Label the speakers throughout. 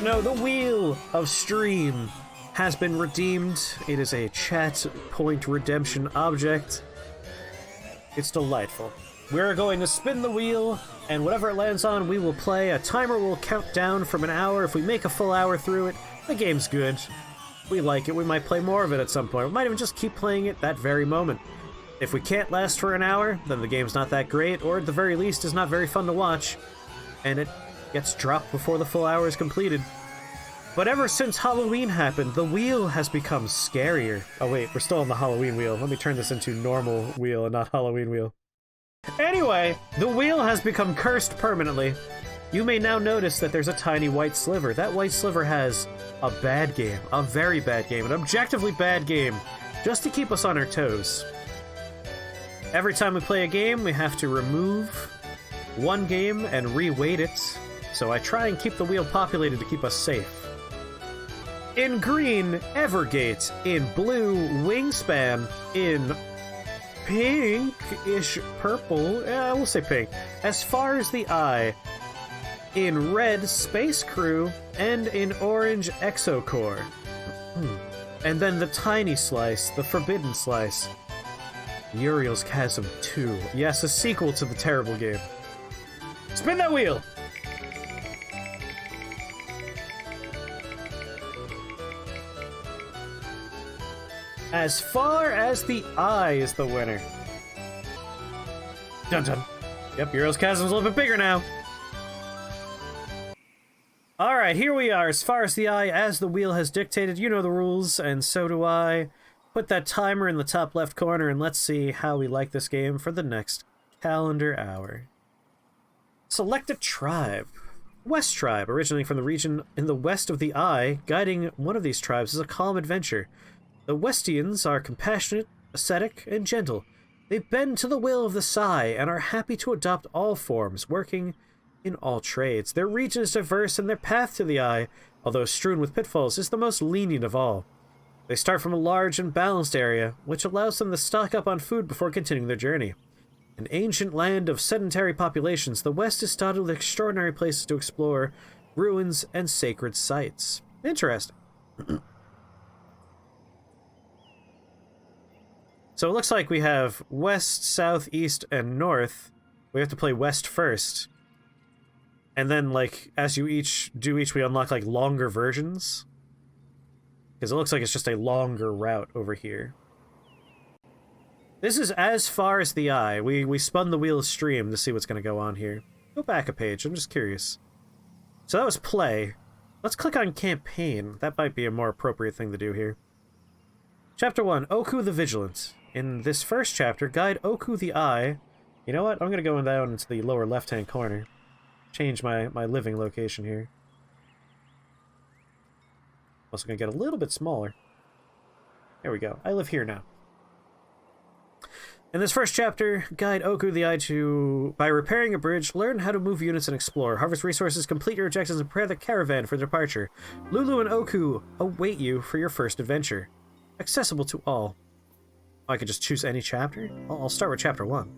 Speaker 1: don't know, the Wheel of Stream has been redeemed. It is a chat point redemption object. It's delightful. We're going to spin the wheel, and whatever it lands on, we will play. A timer will count down from an hour. If we make a full hour through it, the game's good. We like it. We might play more of it at some point. We might even just keep playing it that very moment. If we can't last for an hour, then the game's not that great, or at the very least, is not very fun to watch, and it gets dropped before the full hour is completed. But ever since Halloween happened, the wheel has become scarier. Oh wait, we're still on the Halloween wheel. Let me turn this into normal wheel and not Halloween wheel. Anyway, the wheel has become cursed permanently. You may now notice that there's a tiny white sliver. That white sliver has a bad game, a very bad game, an objectively bad game, just to keep us on our toes. Every time we play a game, we have to remove one game and re-weight it, so I try and keep the wheel populated to keep us safe. In green, Evergate. In blue, Wingspan. In pink-ish purple, we'll say pink, As Far as the Eye. In red, Space Crew. And in orange, Exocore. And then the tiny slice, the forbidden slice. Uriel's Chasm 2. Yes, a sequel to the terrible game. Spin that wheel! As Far as the Eye is the winner. Dun dun. Yep, Uriel's Chasm's a little bit bigger now. Alright, here we are. As Far as the Eye, as the wheel has dictated. You know the rules, and so do I. Put that timer in the top left corner, and let's see how we like this game for the next calendar hour. Select a tribe. West Tribe, originating from the region in the west of the Eye. Guiding one of these tribes is a calm adventure. The Westians are compassionate, ascetic, and gentle. They bend to the will of the Sai and are happy to adopt all forms, working in all trades. Their region is diverse, and their path to the Eye, although strewn with pitfalls, is the most lenient of all. They start from a large and balanced area, which allows them to stock up on food before continuing their journey. An ancient land of sedentary populations, the West is dotted with extraordinary places to explore, ruins, and sacred sites. Interesting. So it looks like we have west, south, east, and north. We have to play west first. And then, like, as you do each, we unlock, like, longer versions. Because it looks like it's just a longer route over here. This is As Far as the Eye. We spun the wheel of stream to see what's going to go on here. Go back a page, I'm just curious. So that was play. Let's click on campaign. That might be a more appropriate thing to do here. Chapter 1, Oku the Vigilant. In this first chapter, guide Oku the Eye. You know what? I'm going to go down into the lower left-hand corner. Change my living location here. Also going to get a little bit smaller. There we go. I live here now. In this first chapter, guide Oku the Eye to, by repairing a bridge, learn how to move units and explore, harvest resources, complete your objectives, and prepare the caravan for departure. Lulu and Oku await you for your first adventure. Accessible to all. I could just choose any chapter? I'll start with chapter 1.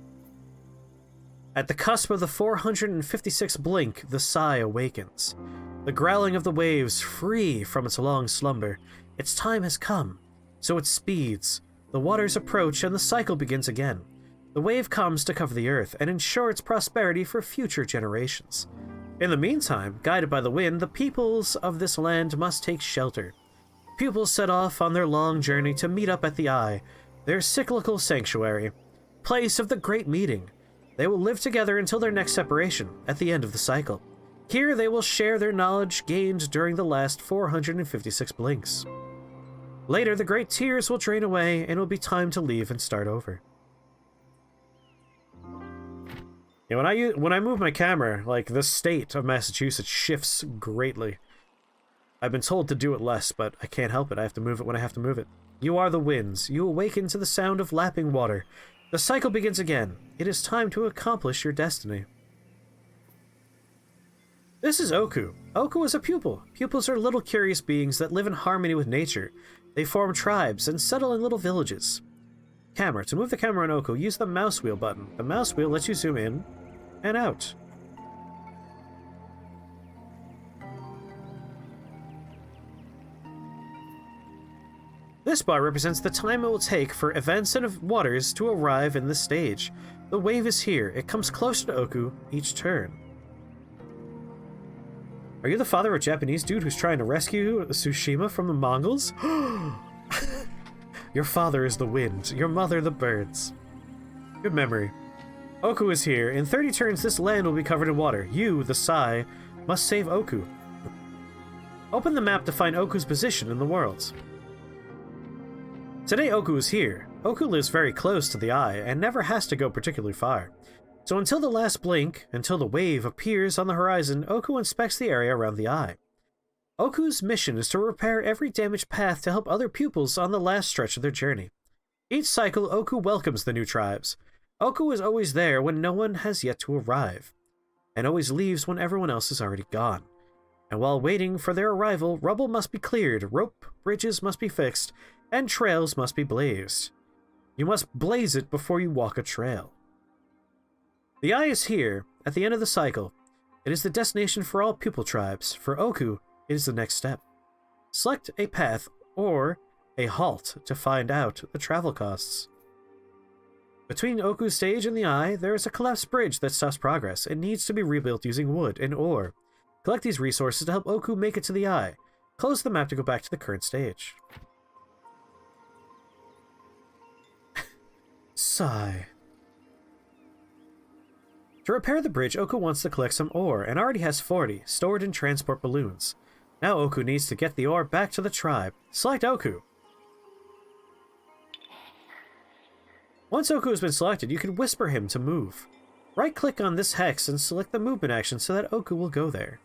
Speaker 1: At the cusp of the 456th blink, the sigh awakens. The growling of the waves, free from its long slumber. Its time has come, so it speeds. The waters approach, and the cycle begins again. The wave comes to cover the earth and ensure its prosperity for future generations. In the meantime, guided by the wind, the peoples of this land must take shelter. Pupils set off on their long journey to meet up at the Eye, their cyclical sanctuary, place of the Great Meeting. They will live together until their next separation, at the end of the cycle. Here they will share their knowledge gained during the last 456 blinks. Later, the great tears will drain away, and it will be time to leave and start over. Yeah, when I move my camera, like, the state of Massachusetts shifts greatly. I've been told to do it less, but I can't help it. I have to move it when I have to move it. You are the winds. You awaken to the sound of lapping water. The cycle begins again. It is time to accomplish your destiny. This is Oku. Oku is a pupil. Pupils are little curious beings that live in harmony with nature. They form tribes and settle in little villages. Camera. To move the camera on Oku, use the mouse wheel button. The mouse wheel lets you zoom in and out. This bar represents the time it will take for events and waters to arrive in this stage. The wave is here. It comes closer to Oku each turn. Are you the father of a Japanese dude who's trying to rescue Tsushima from the Mongols? Your father is the wind, your mother the birds. Good memory. Oku is here. In 30 turns, this land will be covered in water. You, the Sai, must save Oku. Open the map to find Oku's position in the world. Today, Oku is here. Oku lives very close to the eye and never has to go particularly far. So until the last blink, until the wave appears on the horizon, Oku inspects the area around the eye. Oku's mission is to repair every damaged path to help other pupils on the last stretch of their journey. Each cycle, Oku welcomes the new tribes. Oku is always there when no one has yet to arrive, and always leaves when everyone else is already gone. And while waiting for their arrival, rubble must be cleared, rope bridges must be fixed, and trails must be blazed. You must blaze it before you walk a trail. The eye is here, at the end of the cycle. It is the destination for all pupil tribes. For Oku, it is the next step. Select a path or a halt to find out the travel costs. Between Oku's stage and the eye, there is a collapsed bridge that stops progress. It needs to be rebuilt using wood and ore. Collect these resources to help Oku make it to the eye. Close the map to go back to the current stage. Sigh. To repair the bridge, Oku wants to collect some ore, and already has 40, stored in transport balloons. Now Oku needs to get the ore back to the tribe. Select Oku. Once Oku has been selected, you can whisper him to move. Right-click on this hex and select the movement action so that Oku will go there.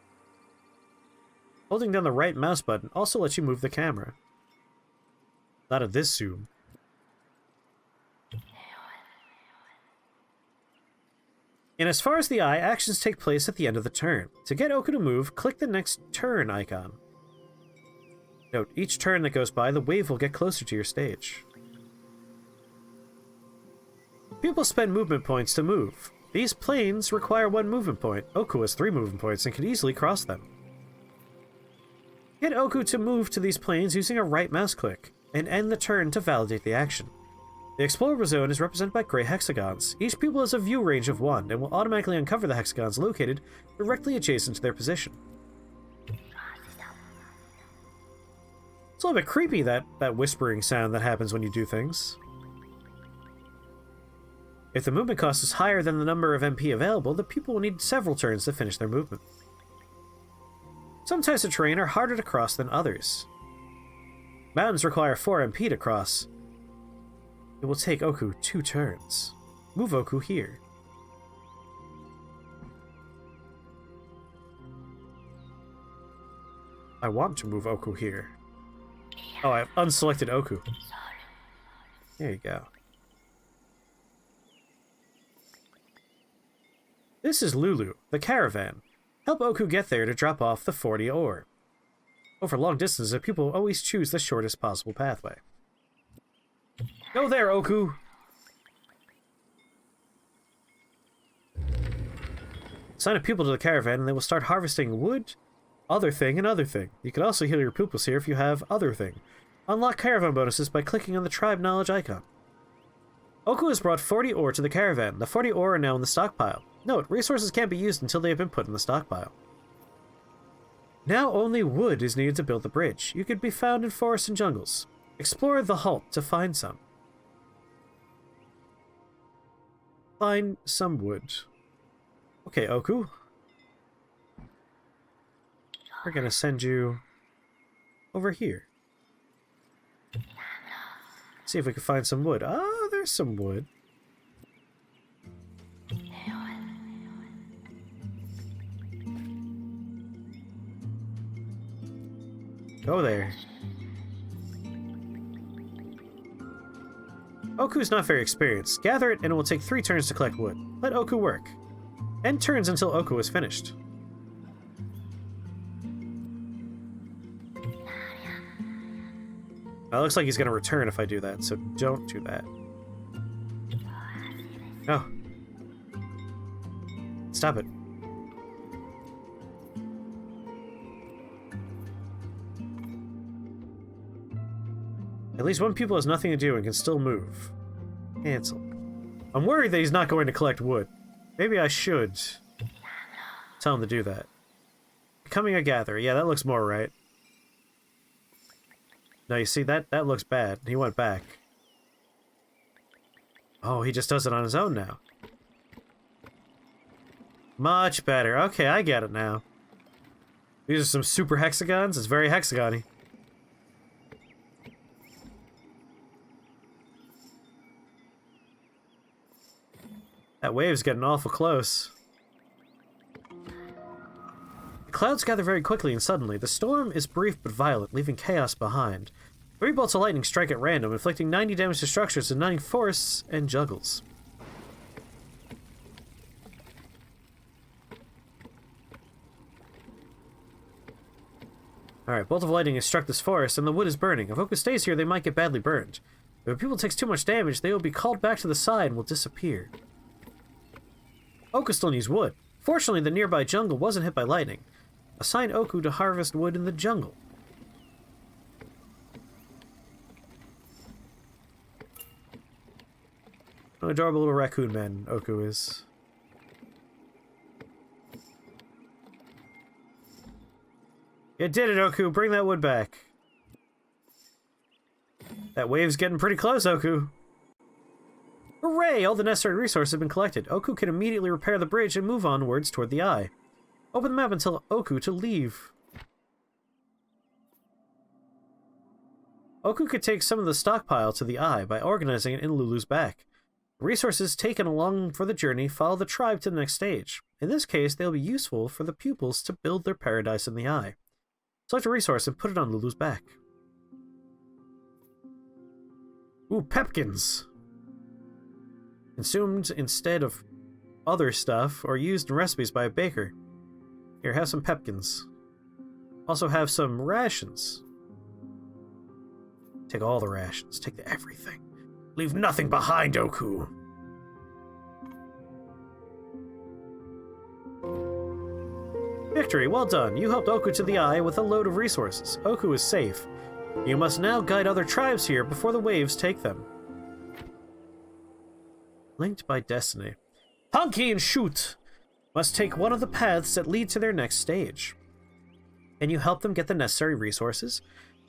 Speaker 1: Holding down the right mouse button also lets you move the camera. Not at this zoom. And as far as the eye, actions take place at the end of the turn. To get Oku to move, click the next turn icon. Note, each turn that goes by, the wave will get closer to your stage. People spend movement points to move. These planes require 1 movement point. Oku has 3 movement points and can easily cross them. Get Oku to move to these planes using a right mouse click, and end the turn to validate the action. The explorable zone is represented by gray hexagons. Each pupil has a view range of 1 and will automatically uncover the hexagons located directly adjacent to their position. It's a little bit creepy, that whispering sound that happens when you do things. If the movement cost is higher than the number of MP available, the pupil will need several turns to finish their movement. Some types of terrain are harder to cross than others. Mountains require 4 MP to cross. It will take Oku 2 turns. Move Oku here. I want to move Oku here. Oh, I have unselected Oku. There you go. This is Lulu, the caravan. Help Oku get there to drop off the 40 ore. Over long distances, a pupil always choose the shortest possible pathway. Go there, Oku! Assign a pupil to the caravan and they will start harvesting wood, other thing, and other thing. You can also heal your pupils here if you have other thing. Unlock caravan bonuses by clicking on the tribe knowledge icon. Oku has brought 40 ore to the caravan. The 40 ore are now in the stockpile. Note, resources can't be used until they have been put in the stockpile. Now only wood is needed to build the bridge. You could be found in forests and jungles. Explore the halt to find some. Find some wood. Okay, Oku. We're gonna send you over here. See if we can find some wood. Ah, there's some wood. Go there. Oku's not very experienced. Gather it and it will take 3 turns to collect wood. Let Oku work. End turns until Oku is finished. It looks like he's going to return if I do that, so don't do that. No. Stop it. At least one pupil has nothing to do and can still move. Cancel. I'm worried that he's not going to collect wood. Maybe I should tell him to do that. Becoming a gatherer. Yeah, that looks more right. No, you see, that looks bad. He went back. Oh, he just does it on his own now. Much better. Okay, I get it now. These are some super hexagons. It's very hexagon-y. That wave's getting awful close. The clouds gather very quickly and suddenly. The storm is brief but violent, leaving chaos behind. 3 bolts of lightning strike at random, inflicting 90 damage to structures, igniting forests and juggles. Alright, bolt of lightning has struck this forest, and the wood is burning. If Oku stays here, they might get badly burned. If a pupil takes too much damage, they will be called back to the side and will disappear. Oku still needs wood. Fortunately, the nearby jungle wasn't hit by lightning. Assign Oku to harvest wood in the jungle. An adorable little raccoon man, Oku is. You did it, Oku. Bring that wood back. That wave's getting pretty close, Oku. Hooray! All the necessary resources have been collected. Oku can immediately repair the bridge and move onwards toward the eye. Open the map and tell Oku to leave. Oku could take some of the stockpile to the eye by organizing it in Lulu's back. Resources taken along for the journey follow the tribe to the next stage. In this case, they'll be useful for the pupils to build their paradise in the eye. Select a resource and put it on Lulu's back. Ooh, pepkins! Consumed instead of other stuff, or used in recipes by a baker. Here, have some pepkins. Also have some rations. Take all the rations. Take everything. Leave nothing behind, Oku! Victory, well done. You helped Oku to the eye with a load of resources. Oku is safe. You must now guide other tribes here before the waves take them. Linked by destiny. Honky and Shoot must take one of the paths that lead to their next stage. Can you help them get the necessary resources?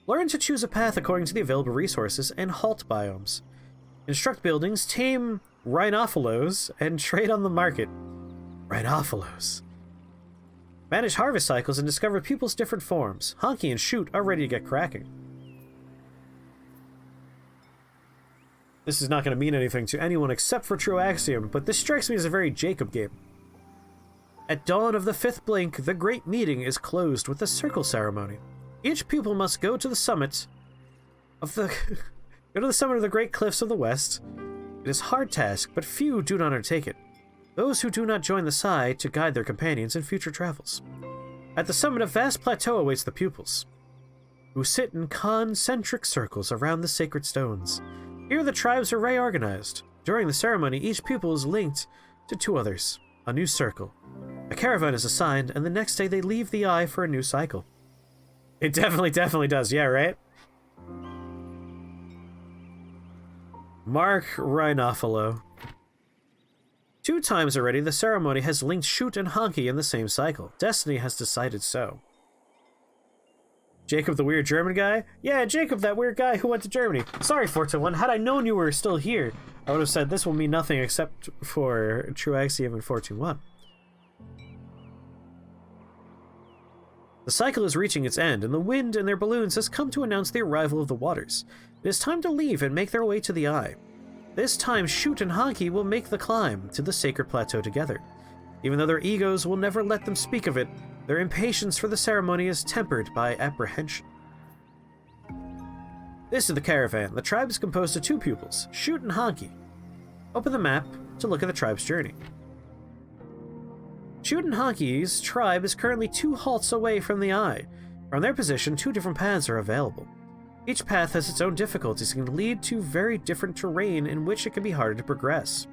Speaker 1: Learn to choose a path according to the available resources and halt biomes. Instruct buildings, tame rhinophilos, and trade on the market. Rhinophilos. Manage harvest cycles and discover pupils' different forms. Honky and Shoot are ready to get cracking. This is not going to mean anything to anyone except for True Axiom, but this strikes me as a very Jacob game. At dawn of the 5th blink, the great meeting is closed with a circle ceremony. Each pupil must go to the summit of the great cliffs of the west. It is a hard task, but few do not undertake it. Those who do not join the Sai to guide their companions in future travels. At the summit, a vast plateau awaits the pupils, who sit in concentric circles around the sacred stones. Here the tribes are reorganized. During the ceremony, each pupil is linked to 2 others, a new circle. A caravan is assigned, and the next day they leave the eye for a new cycle. It definitely does, yeah, right? Mark Rhinophilo. 2 times already, the ceremony has linked Shoot and Honky in the same cycle. Destiny has decided so. Jacob, the weird German guy? Yeah, Jacob, that weird guy who went to Germany. Sorry, 421. Had I known you were still here, I would have said this will mean nothing except for True Axiom and 421. The cycle is reaching its end, and the wind in their balloons has come to announce the arrival of the waters. It is time to leave and make their way to the eye. This time, Shoot and Honky will make the climb to the sacred plateau together. Even though their egos will never let them speak of it, their impatience for the ceremony is tempered by apprehension. This is the caravan. The tribe is composed of 2 pupils, Shoot and Honky. Open the map to look at the tribe's journey. Shoot and Honky's tribe is currently 2 halts away from the eye. From their position, 2 different paths are available. Each path has its own difficulties and can lead to very different terrain in which it can be harder to progress.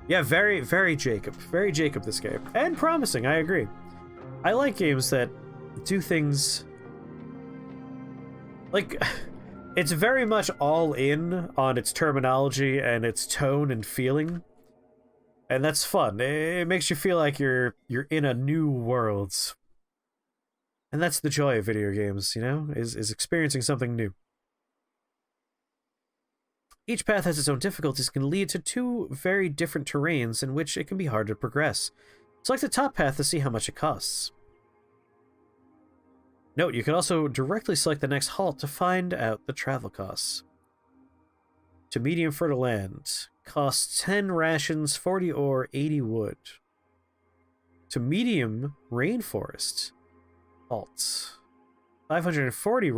Speaker 1: Yeah, very Jacob. Very Jacob, this game. And promising, I agree. I like games that do things... Like, It's very much all in on its terminology and its tone and feeling. And that's fun. It makes you feel like you're in a new world. And that's the joy of video games, you know, is experiencing something new. Each path has its own difficulties and can lead to two very different terrains in which it can be hard to progress. Select the top path to see how much it costs. Note, you can also directly select the next halt to find out the travel costs. To medium fertile land, costs 10 rations, 40 ore, 80 wood. To medium rainforest, halt. 540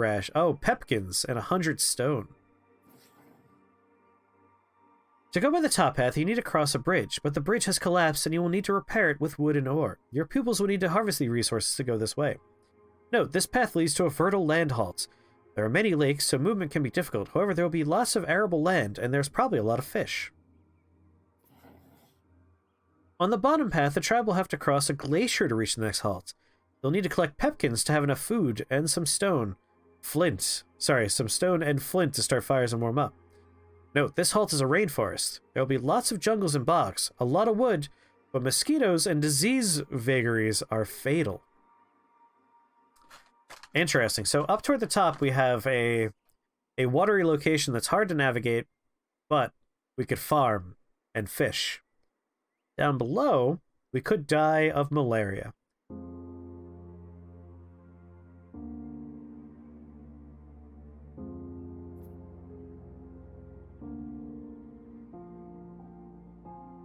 Speaker 1: pepkins and 100 stone. To go by the top path, you need to cross a bridge, but the bridge has collapsed and you will need to repair it with wood and ore. Your pupils will need to harvest the resources to go this way. Note, this path leads to a fertile land halt. There are many lakes, so movement can be difficult. However, there will be lots of arable land, and there's probably a lot of fish. On the bottom path, the tribe will have to cross a glacier to reach the next halt. They'll need to collect pepkins to have enough food and some stone. Some stone and flint to start fires and warm up. Note, this halt is a rainforest. There will be lots of jungles and bogs, a lot of wood, but mosquitoes and disease vagaries are fatal. Interesting. So up toward the top, we have a watery location that's hard to navigate, but we could farm and fish. Down below, we could die of malaria.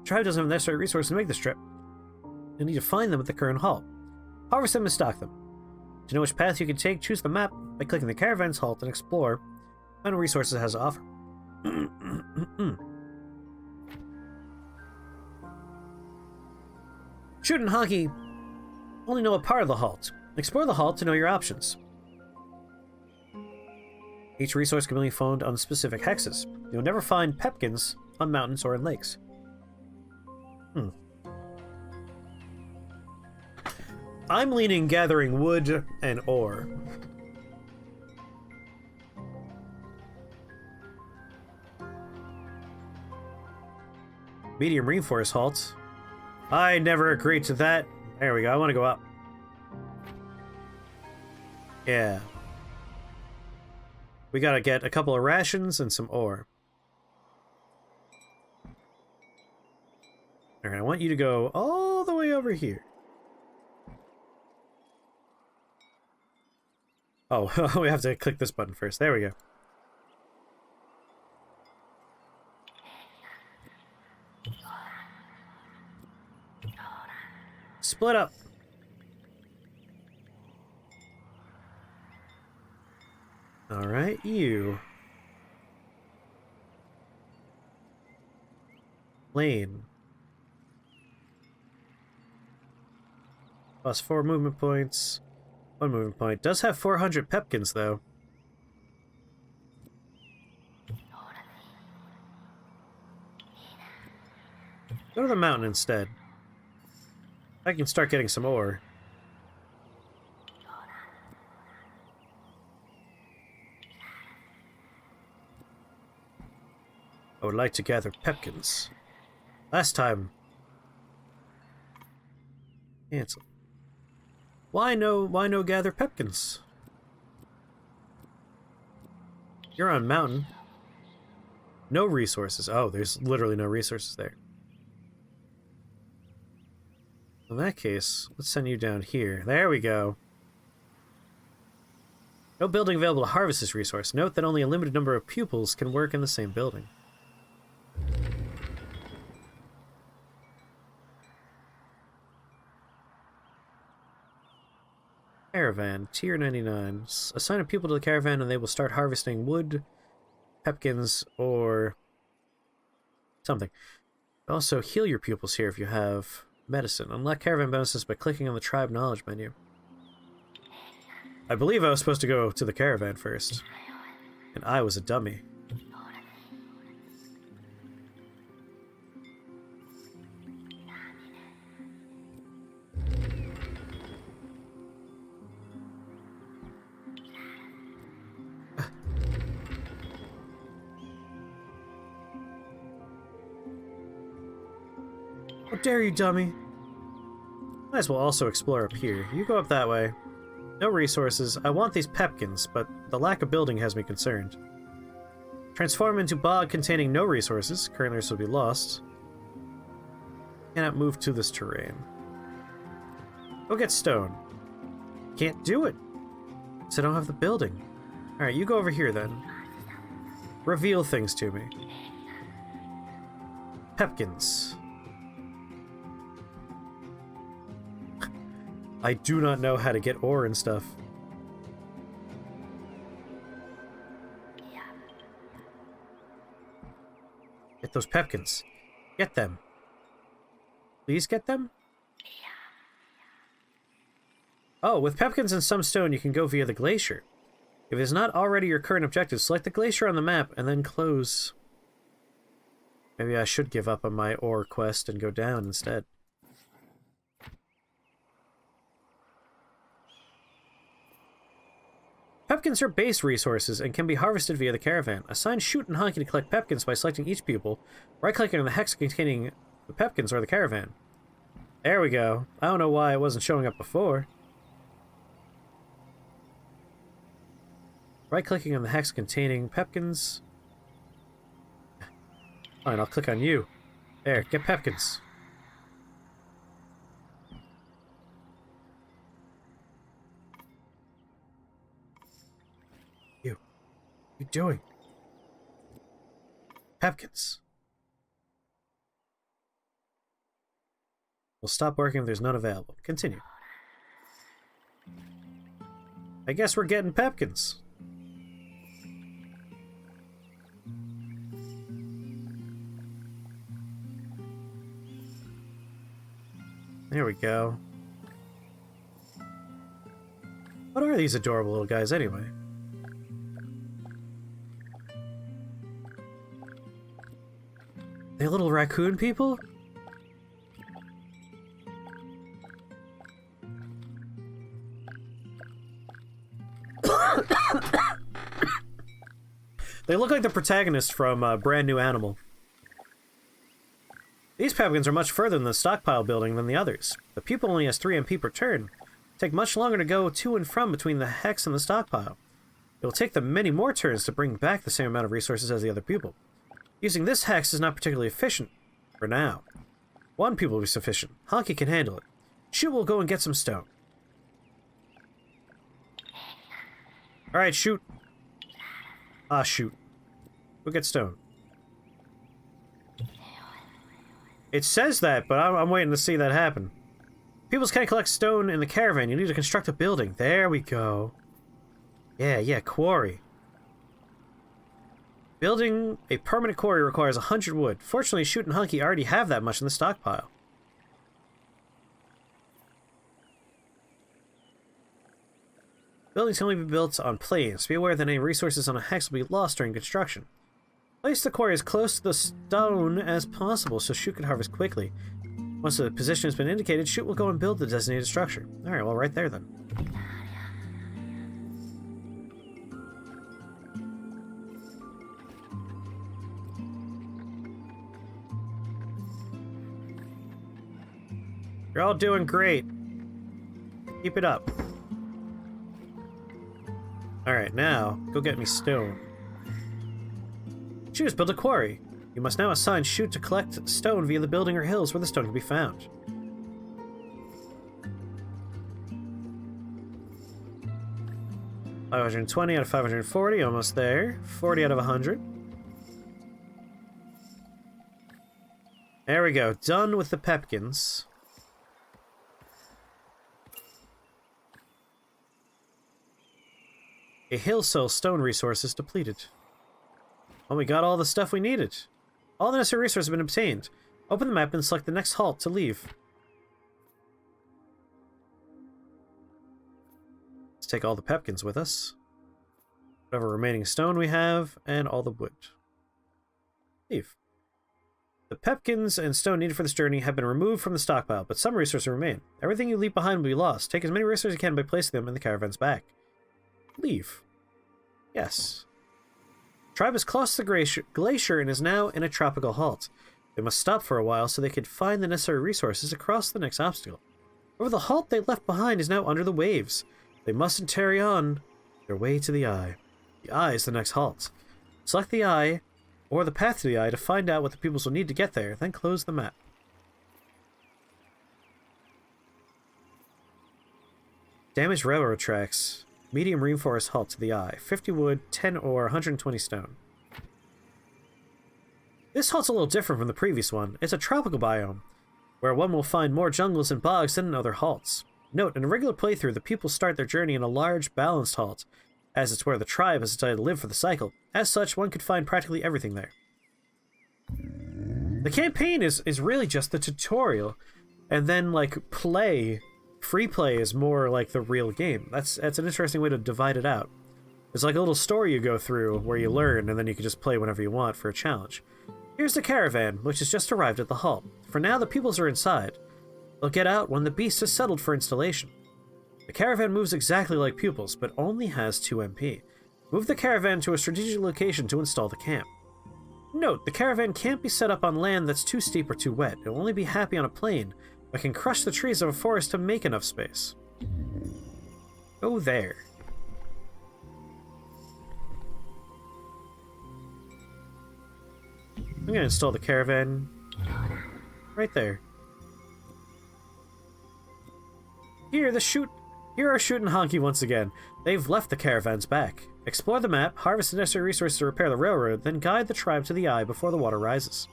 Speaker 1: The tribe doesn't have the necessary resources to make this trip. You'll need to find them at the current halt. Harvest them and stock them. To know which path you can take, choose the map by clicking the caravan's halt and explore what resources it has to offer. Shoot and hockey only know a part of the halt. Explore the halt to know your options. Each resource can only be found on specific hexes. You'll never find pepkins on mountains or in lakes. I'm leaning gathering wood and ore. Medium rainforest halt. I never agreed to that. There we go. I want to go up. Yeah. We gotta get a couple of rations and some ore. Alright, I want you to go all the way over here. Oh, we have to click this button first. There we go. Split up. Alright, you. Lane. Plus 4 movement points. 1 movement point. Does have 400 pepkins, though. Go to the mountain instead. I can start getting some ore. I would like to gather pepkins. Last time. Cancel. Why no gather pepkins? You're on mountain. No resources. Oh, there's literally no resources there. In that case, let's send you down here. There we go. No building available to harvest this resource. Note that only a limited number of pupils can work in the same building. Caravan, tier 99. Assign a pupil to the caravan and they will start harvesting wood, pepkins, or something. Also, heal your pupils here if you have medicine. Unlock caravan bonuses by clicking on the tribe knowledge menu. I believe I was supposed to go to the caravan first, and I was a dummy. How dare you, dummy? Might as well also explore up here. You go up that way. No resources. I want these pepkins, but the lack of building has me concerned. Transform into bog containing no resources. Currently this will be lost. Cannot move to this terrain. Go get stone. Can't do it. So I don't have the building. Alright, you go over here then. Reveal things to me. Pepkins. I do not know how to get ore and stuff. Get those pepkins. Get them. Please get them? Oh, with pepkins and some stone, you can go via the glacier. If it is not already your current objective, select the glacier on the map and then close. Maybe I should give up on my ore quest and go down instead. Pepkins are base resources and can be harvested via the caravan. Assign Shoot and Honky to collect pepkins by selecting each pupil, right-clicking on the hex containing the pepkins or the caravan. There we go. I don't know why it wasn't showing up before. Right-clicking on the hex containing pepkins. Fine, I'll click on you. There, get pepkins. You. What are you doing? Pepkins. We'll stop working if there's none available. Continue. I guess we're getting pepkins. There we go. What are these adorable little guys anyway? They little raccoon people? They look like the protagonist from Brand New Animal. These pepkins are much further in the stockpile building than the others. The pupil only has 3 MP per turn. Take much longer to go to and from between the hex and the stockpile. It will take them many more turns to bring back the same amount of resources as the other pupil. Using this hex is not particularly efficient for now. 1 pupil will be sufficient. Honky can handle it. Shoot will go and get some stone. Alright, shoot. Ah, shoot. Go get stone. It says that, but I'm waiting to see that happen. Pupils can't collect stone in the caravan. You need to construct a building. There we go. Yeah, quarry. Building a permanent quarry requires 100 wood. Fortunately, Shoot and Hunky already have that much in the stockpile. Buildings can only be built on plains. Be aware that any resources on a hex will be lost during construction. Place the quarry as close to the stone as possible so Shoot can harvest quickly. Once the position has been indicated, Shoot will go and build the designated structure. Alright, well, right there then. You're all doing great. Keep it up. Alright, now, go get me stone. Shoot has built a quarry. You must now assign Shoot to collect stone via the building or hills where the stone can be found. $520 out of 540, almost there. 40 out of 100. There we go, done with the pepkins. A hill sells stone resources depleted. Well, we got all the stuff we needed. All the necessary resources have been obtained. Open the map and select the next halt to leave. Let's take all the pepkins with us. Whatever remaining stone we have, and all the wood. Leave. The pepkins and stone needed for this journey have been removed from the stockpile, but some resources remain. Everything you leave behind will be lost. Take as many resources as you can by placing them in the caravan's back. Leave. Yes. Tribe has crossed the glacier and is now in a tropical halt. They must stop for a while so they could find the necessary resources across the next obstacle. However, the halt they left behind is now under the waves. They mustn't tarry on their way to the eye. The eye is the next halt. Select the eye, or the path to the eye, to find out what the pupils will need to get there, then close the map. Damaged railroad tracks. Medium reinforced halt to the eye. 50 wood, 10 ore, 120 stone. This halt's a little different from the previous one. It's a tropical biome, where one will find more jungles and bogs than in other halts. Note, in a regular playthrough, the pupils start their journey in a large, balanced halt, as it's where the tribe has decided to live for the cycle. As such, one could find practically everything there. The campaign is really just the tutorial, and then, like, free play is more like the real game. That's an interesting way to divide it out. It's like a little story you go through where you learn, and then you can just play whenever you want for a challenge. Here's the caravan, which has just arrived at the halt. For now, the pupils are inside. They'll get out when the beast is settled for installation. The caravan moves exactly like pupils, but only has 2 MP. Move the caravan to a strategic location to install the camp. Note, the caravan can't be set up on land that's too steep or too wet. It'll only be happy on a plain, but can crush the trees of a forest to make enough space. Go there. I'm gonna install the caravan right there. Here are Shoot and Honky once again. They've left the caravans back. Explore the map, harvest the necessary resources to repair the railroad, then guide the tribe to the eye before the water rises.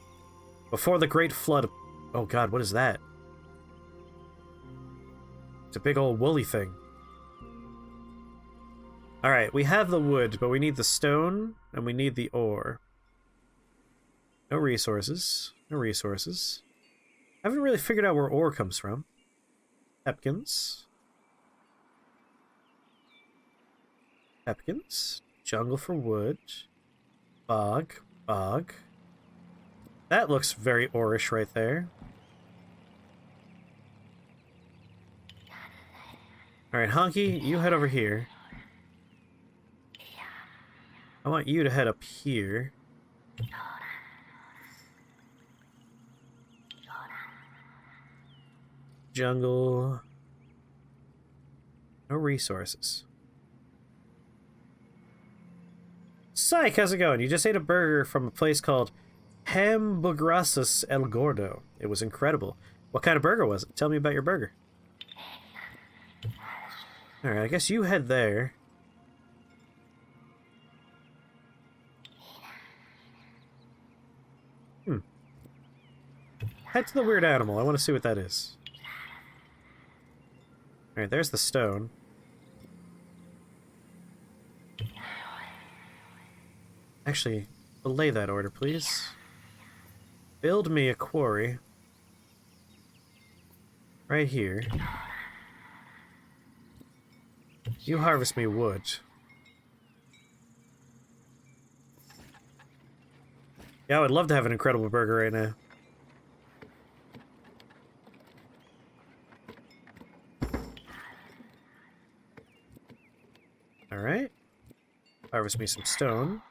Speaker 1: Before the great flood... Oh god, what is that? It's a big old woolly thing. Alright, we have the wood, but we need the stone, and we need the ore. No resources. No resources. I haven't really figured out where ore comes from. Pepkins. Pepkins. Jungle for wood. Bog. Bog. That looks very ore-ish right there. Alright, Honky, you head over here. I want you to head up here. Jungle. No resources. Psych, how's it going? You just ate a burger from a place called Hamburguesas El Gordo. It was incredible. What kind of burger was it? Tell me about your burger. Alright, I guess you head there. Head to the weird animal. I want to see what that is. Alright, there's the stone. Actually, delay that order, please. Build me a quarry. Right here. You harvest me wood. Yeah, I would love to have an incredible burger right now. Alright. Harvest me some stone.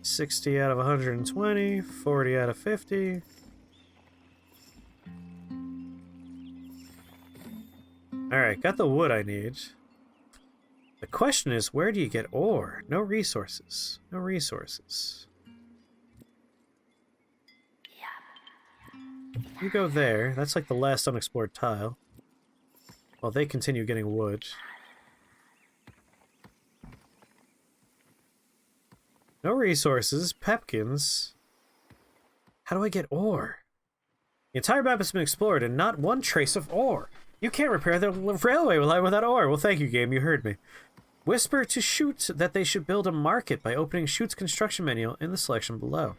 Speaker 1: $60 out of 120, 40 out of 50. Alright, got the wood I need. The question is, where do you get ore? No resources. No resources. You go there. That's like the last unexplored tile. While they continue getting wood. No resources. Pepkins. How do I get ore? The entire map has been explored and not one trace of ore. You can't repair the railway line without ore. Well, thank you, game. You heard me. Whisper to Shoot that they should build a market by opening Shoot's construction manual in the selection below.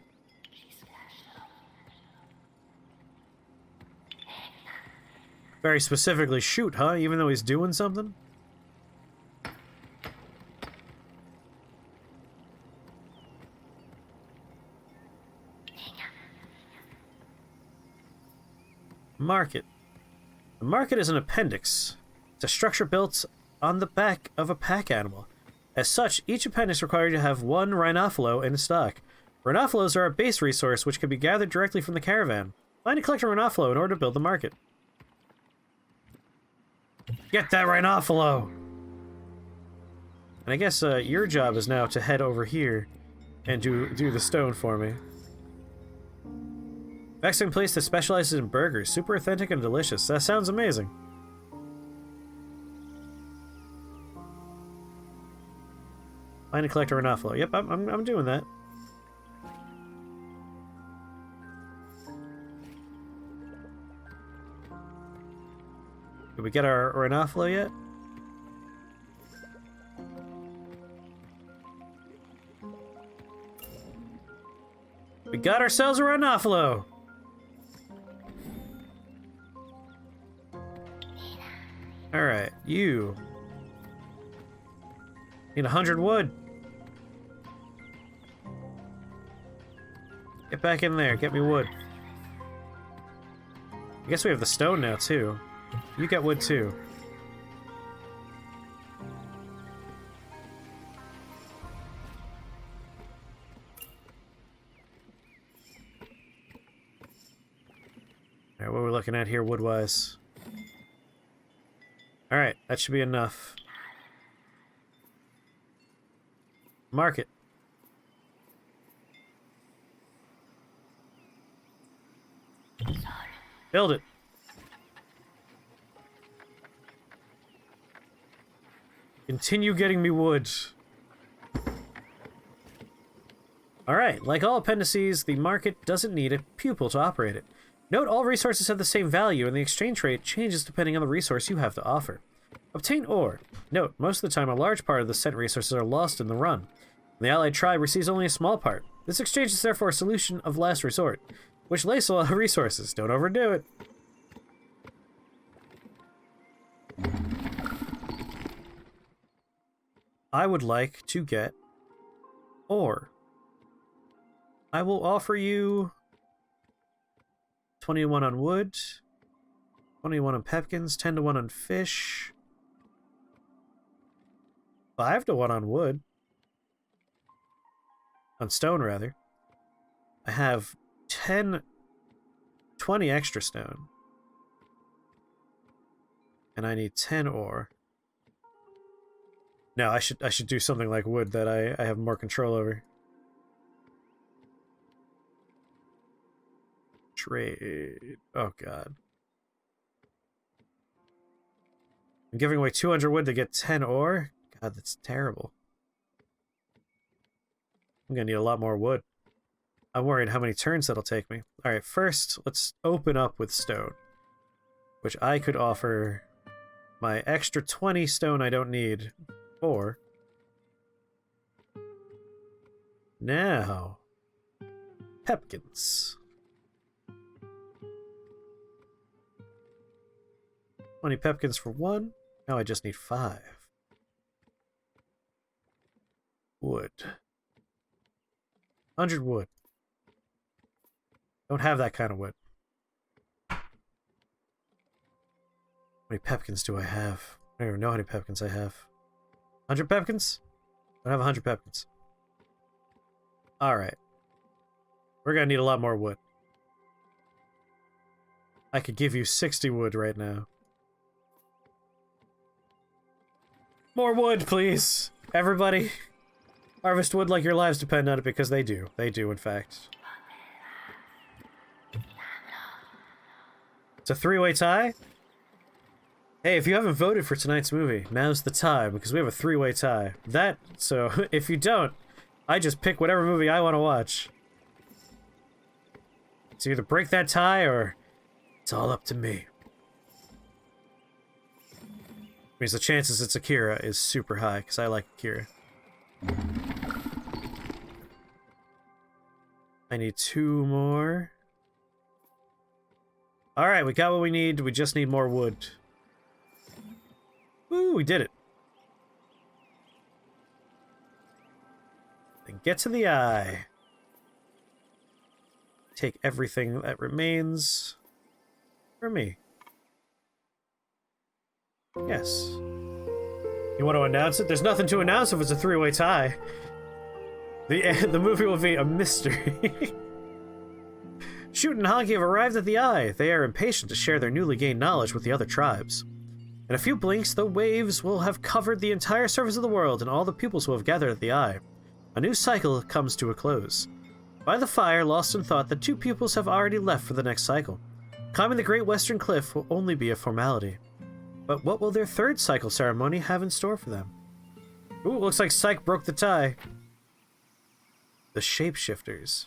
Speaker 1: Very specifically Shoot, huh? Even though he's doing something? Market. The market is an appendix. It's a structure built on the back of a pack animal. As such, each appendix required to have one rhinophilo in stock. Rhinophilos are a base resource which can be gathered directly from the caravan. Find and collect a rhinophilo in order to build the market. Get that rhinophilo! And I guess your job is now to head over here and do the stone for me. Mexican place that specializes in burgers. Super authentic and delicious. That sounds amazing. Find and collect a rhinophilo. Yep, I'm doing that. Did we get our rhinophilo yet? We got ourselves a rhinophilo! Alright, you need 100 wood. Get back in there, get me wood. I guess we have the stone now, too. You get wood, too. Alright, what are we looking at here, wood-wise? Alright, that should be enough. Market. Build it. Continue getting me wood. Alright, like all appendices, the market doesn't need a pupil to operate it. Note all resources have the same value, and the exchange rate changes depending on the resource you have to offer. Obtain ore. Note, most of the time a large part of the sent resources are lost in the run. The allied tribe receives only a small part. This exchange is therefore a solution of last resort, which lays a lot of resources. Don't overdo it. I would like to get ore. I will offer you 21 on wood, 21 on pepkins, 10 to 1 on fish, 5 to 1 on wood. On stone, rather. I have 20 extra stone. And I need 10 ore. No, I should do something like wood that I have more control over. Trade. Oh, God. I'm giving away 200 wood to get 10 ore? God, that's terrible. I'm gonna need a lot more wood. I'm worried how many turns that'll take me. Alright, first, let's open up with stone. Which I could offer my extra 20 stone I don't need for. Now, pepkins. 20 pepkins for 1. Now I just need 5. Wood. 100 wood. Don't have that kind of wood. How many pepkins do I have? I don't even know how many pepkins I have. 100 pepkins? I don't have 100 pepkins. Alright. We're gonna need a lot more wood. I could give you 60 wood right now. More wood, please! Everybody! Harvest wood like your lives depend on it, because they do. They do, in fact. It's a 3-way tie? Hey, if you haven't voted for tonight's movie, now's the time, because we have a 3-way tie. So, if you don't, I just pick whatever movie I want to watch. It's either break that tie, or it's all up to me. Means the chances it's Akira is super high, because I like Akira. I need 2 more. Alright, we got what we need. We just need more wood. Woo, we did it. Then get to the eye. Take everything that remains for me. Yes. You want to announce it? There's nothing to announce if it's a three-way tie. The movie will be a mystery. Shoot and Honky have arrived at the Eye. They are impatient to share their newly gained knowledge with the other tribes. In a few blinks, the waves will have covered the entire surface of the world, and all the pupils will have gathered at the Eye. A new cycle comes to a close. By the fire, lost in thought, the two pupils have already left for the next cycle. Climbing the Great Western Cliff will only be a formality. But what will their third cycle ceremony have in store for them? Ooh, looks like Psyche broke the tie. The Shapeshifters.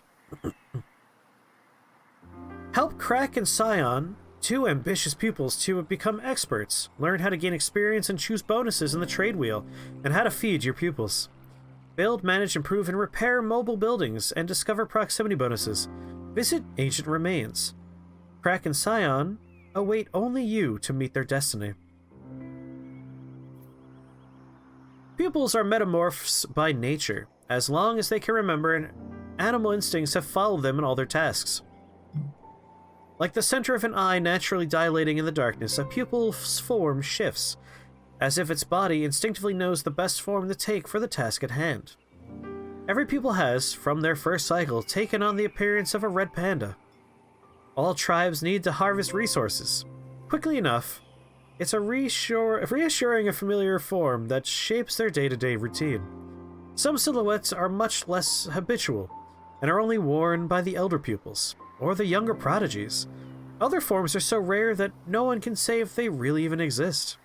Speaker 1: Help Crack and Scion, two ambitious pupils, to become experts. Learn how to gain experience and choose bonuses in the trade wheel, and how to feed your pupils. Build, manage, improve, and repair mobile buildings, and discover proximity bonuses. Visit ancient remains. Crack and Scion await only you to meet their destiny. Pupils are metamorphs by nature. As long as they can remember, and animal instincts have followed them in all their tasks. Like the center of an eye naturally dilating in the darkness, a pupil's form shifts, as if its body instinctively knows the best form to take for the task at hand. Every pupil has, from their first cycle, taken on the appearance of a red panda. All tribes need to harvest resources. Quickly enough, it's a reassuring and familiar form that shapes their day-to-day routine. Some silhouettes are much less habitual, and are only worn by the elder pupils, or the younger prodigies. Other forms are so rare that no one can say if they really even exist.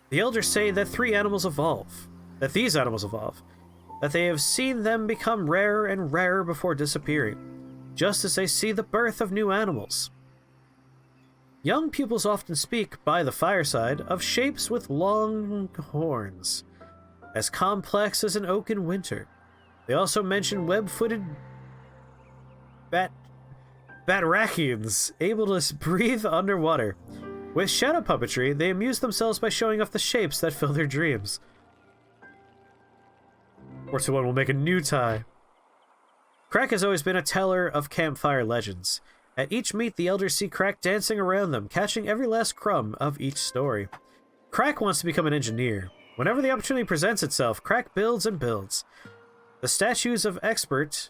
Speaker 1: The elders say that these animals evolve, that they have seen them become rarer and rarer before disappearing, just as they see the birth of new animals. Young pupils often speak, by the fireside, of shapes with long horns, as complex as an oak in winter. They also mention web-footed batrachians, able to breathe underwater. With shadow puppetry, they amuse themselves by showing off the shapes that fill their dreams. 421 will make a new tie. Crack has always been a teller of campfire legends. At each meet, the elders see Crack dancing around them, catching every last crumb of each story. Crack wants to become an engineer. Whenever the opportunity presents itself, Crack builds and builds. The status of expert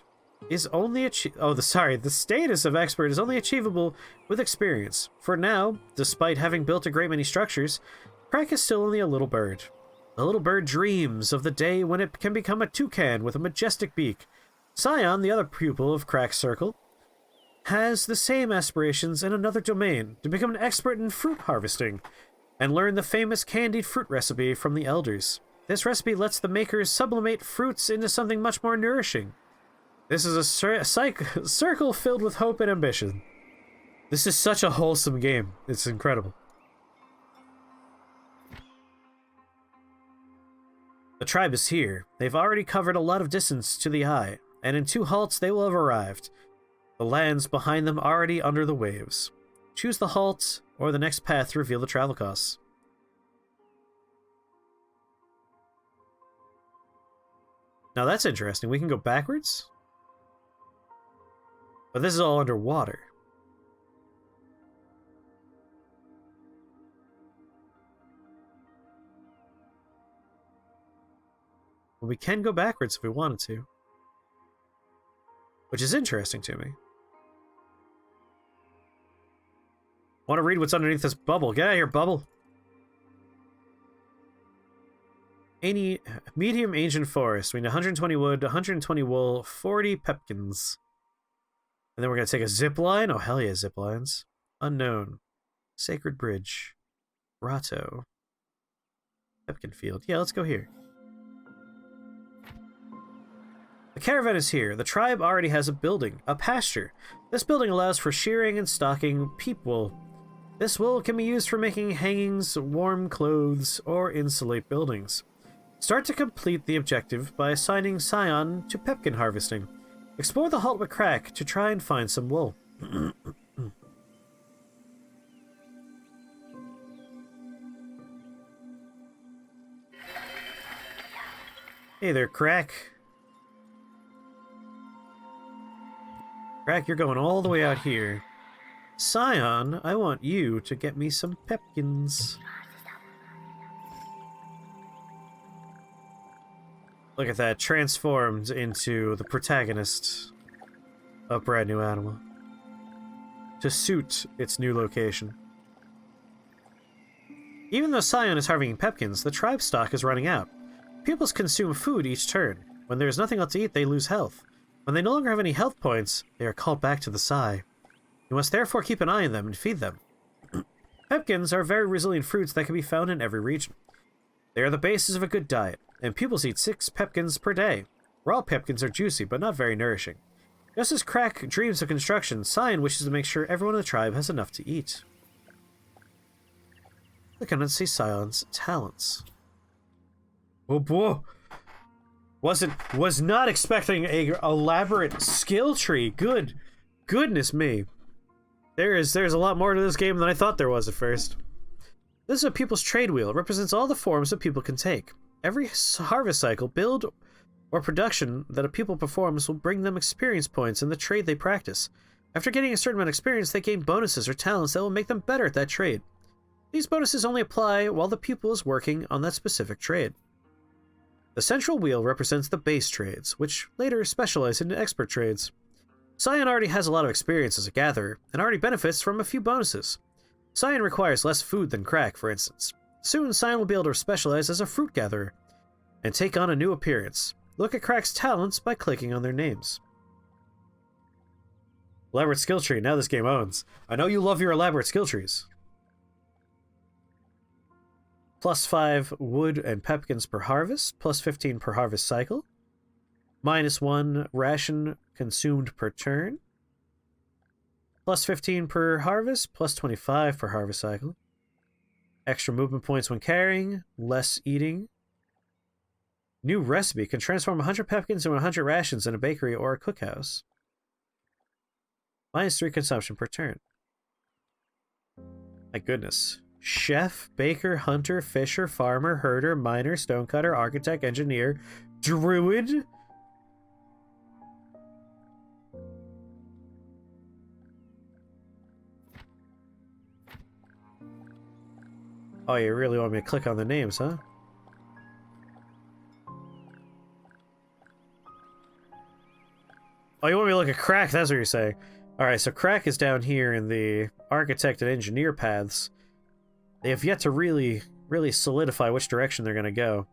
Speaker 1: is only the status of expert is only achievable with experience. For now, despite having built a great many structures, Crack is still only a little bird. The little bird dreams of the day when it can become a toucan with a majestic beak. Scion, the other pupil of Crack's circle, has the same aspirations in another domain, to become an expert in fruit harvesting, and learn the famous candied fruit recipe from the elders. This recipe lets the makers sublimate fruits into something much more nourishing. This is a circle filled with hope and ambition. This is such a wholesome game. It's incredible. The tribe is here. They've already covered a lot of distance to the Eye, and in 2 halts they will have arrived. The lands behind them already under the waves. Choose the halt or the next path to reveal the travel costs. Now that's interesting. We can go backwards? But this is all underwater. Well, we can go backwards if we wanted to. Which is interesting to me. Want to read what's underneath this bubble. Get out of here, bubble. Any medium ancient forest. We need 120 wood, 120 wool, 40 pepkins. And then we're going to take a zip line. Oh, hell yeah, zip lines. Unknown. Sacred Bridge. Grotto. Pepkin Field. Yeah, let's go here. The caravan is here. The tribe already has a building, a pasture. This building allows for shearing and stocking peep wool. This wool can be used for making hangings, warm clothes, or insulate buildings. Start to complete the objective by assigning Scion to pepkin harvesting. Explore the halt with Crack to try and find some wool. Hey there, Crack. Crack, you're going all the way out here. Scion, I want you to get me some pepkins. Look at that, transformed into the protagonist of Brand New Animal. To suit its new location. Even though Scion is harvesting pepkins, the tribe stock is running out. Pupils consume food each turn. When there is nothing left to eat, they lose health. When they no longer have any health points, they are called back to the Sai. You must therefore keep an eye on them and feed them. Pepkins are very resilient fruits that can be found in every region. They are the basis of a good diet, and pupils eat 6 pepkins per day. Raw pepkins are juicy, but not very nourishing. Just as Crack dreams of construction, Scion wishes to make sure everyone in the tribe has enough to eat. Look on and see Scion's talents. Oh boy! Was not expecting a elaborate skill tree. Goodness me. There's a lot more to this game than I thought there was at first. This is a pupil's trade wheel. It represents all the forms a pupil can take. Every harvest cycle, build, or production that a pupil performs will bring them experience points in the trade they practice. After getting a certain amount of experience, they gain bonuses or talents that will make them better at that trade. These bonuses only apply while the pupil is working on that specific trade. The central wheel represents the base trades, which later specialize into expert trades. Scion already has a lot of experience as a gatherer, and already benefits from a few bonuses. Scion requires less food than Crack, for instance. Soon, Scion will be able to specialize as a fruit gatherer, and take on a new appearance. Look at Crack's talents by clicking on their names. Elaborate skill tree, now this game owns. I know you love your elaborate skill trees. +5 wood and pepkins per harvest, +15 per harvest cycle, -1 ration consumed per turn, +15 per harvest, +25 per harvest cycle, extra movement points when carrying, less eating. New recipe can transform 100 pepkins into 100 rations in a bakery or a cookhouse. -3 consumption per turn. My goodness. Chef, baker, hunter, fisher, farmer, herder, miner, stonecutter, architect, engineer, druid. Oh, you really want me to click on the names, huh? Oh, you want me to look at Crack? That's what you're saying. Alright, so Crack is down here in the architect and engineer paths. They have yet to really solidify which direction they're going to go.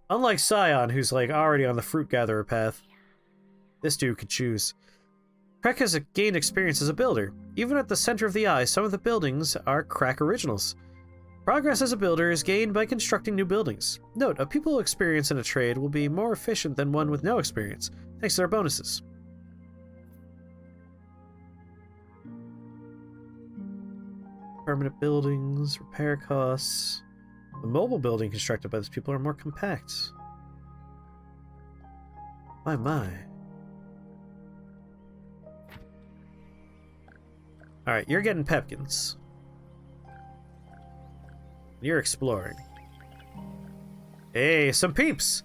Speaker 1: Unlike Scion, who's like already on the fruit gatherer path. This dude could choose. Crack has gained experience as a builder. Even at the center of the eye, some of the buildings are Crack originals. Progress as a builder is gained by constructing new buildings. Note, a pupil experience in a trade will be more efficient than one with no experience, thanks to their bonuses. Permanent buildings, repair costs. The mobile building constructed by these people are more compact. My. Alright, you're getting pepkins. You're exploring. Hey, some peeps!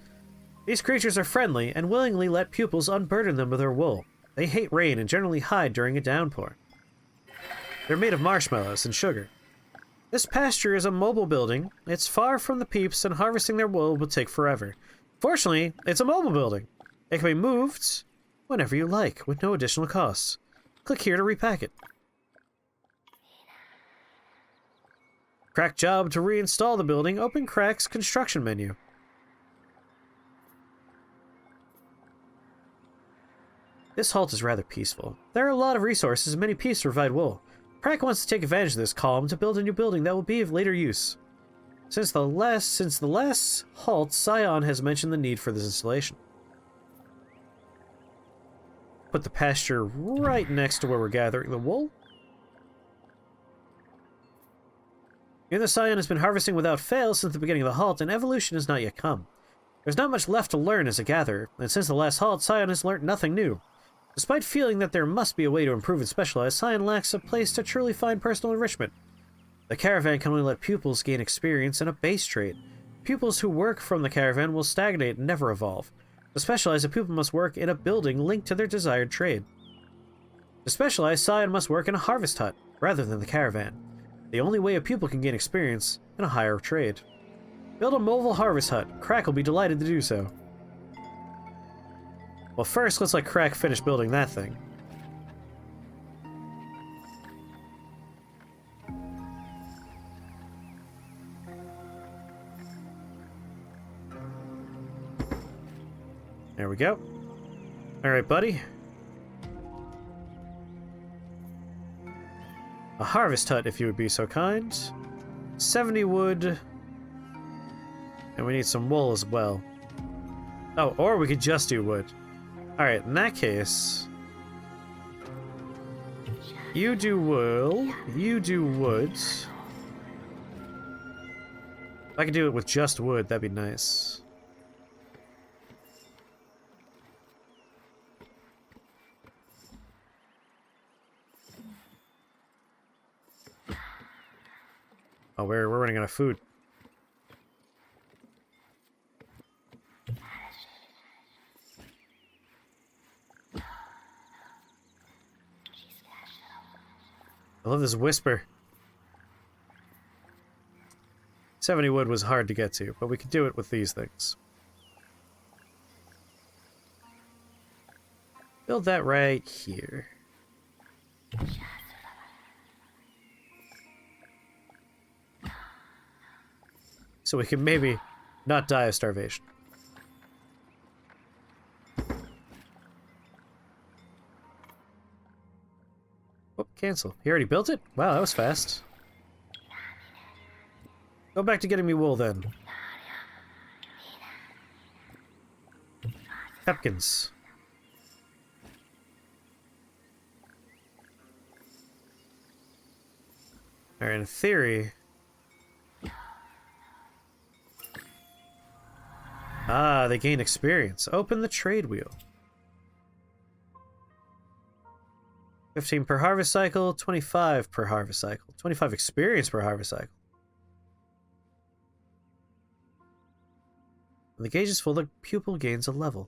Speaker 1: These creatures are friendly and willingly let pupils unburden them with their wool. They hate rain and generally hide during a downpour. They're made of marshmallows and sugar. This pasture is a mobile building. It's far from the peeps, and harvesting their wool will take forever. Fortunately, it's a mobile building. It can be moved whenever you like, with no additional costs. Click here to repack it. Crack job to reinstall the building. Open Crack's construction menu. This halt is rather peaceful. There are a lot of resources and many peeps to provide wool. Crack wants to take advantage of this calm to build a new building that will be of later use. Since the last halt, Scion has mentioned the need for this installation. Put the pasture right next to where we're gathering the wool. Even though Scion has been harvesting without fail since the beginning of the halt, and evolution has not yet come. There's not much left to learn as a gatherer, and since the last halt, Scion has learned nothing new. Despite feeling that there must be a way to improve and specialize, Scion lacks a place to truly find personal enrichment. The caravan can only let pupils gain experience in a base trade. Pupils who work from the caravan will stagnate and never evolve. To specialize, a pupil must work in a building linked to their desired trade. To specialize, Scion must work in a harvest hut, rather than the caravan. The only way a pupil can gain experience in a higher trade. Build a mobile harvest hut. Crack will be delighted to do so. Well, first, let's let Crack finish building that thing. There we go. Alright, buddy. A harvest hut, if you would be so kind. 70 wood. And we need some wool as well. Oh, or we could just do wood. Alright, in that case... You do wool. You do wood. If I could do it with just wood, that'd be nice. Oh, we're running out of food. I love this whisper. 70 wood was hard to get to, but we could do it with these things. Build that right here. So we can maybe not die of starvation. Oh, cancel. He already built it? Wow, that was fast. Go back to getting me wool then. Pepkins. Alright, in theory... Ah, they gain experience. Open the trade wheel. 15 per harvest cycle, 25 per harvest cycle. 25 experience per harvest cycle. When the gauge is full, the pupil gains a level.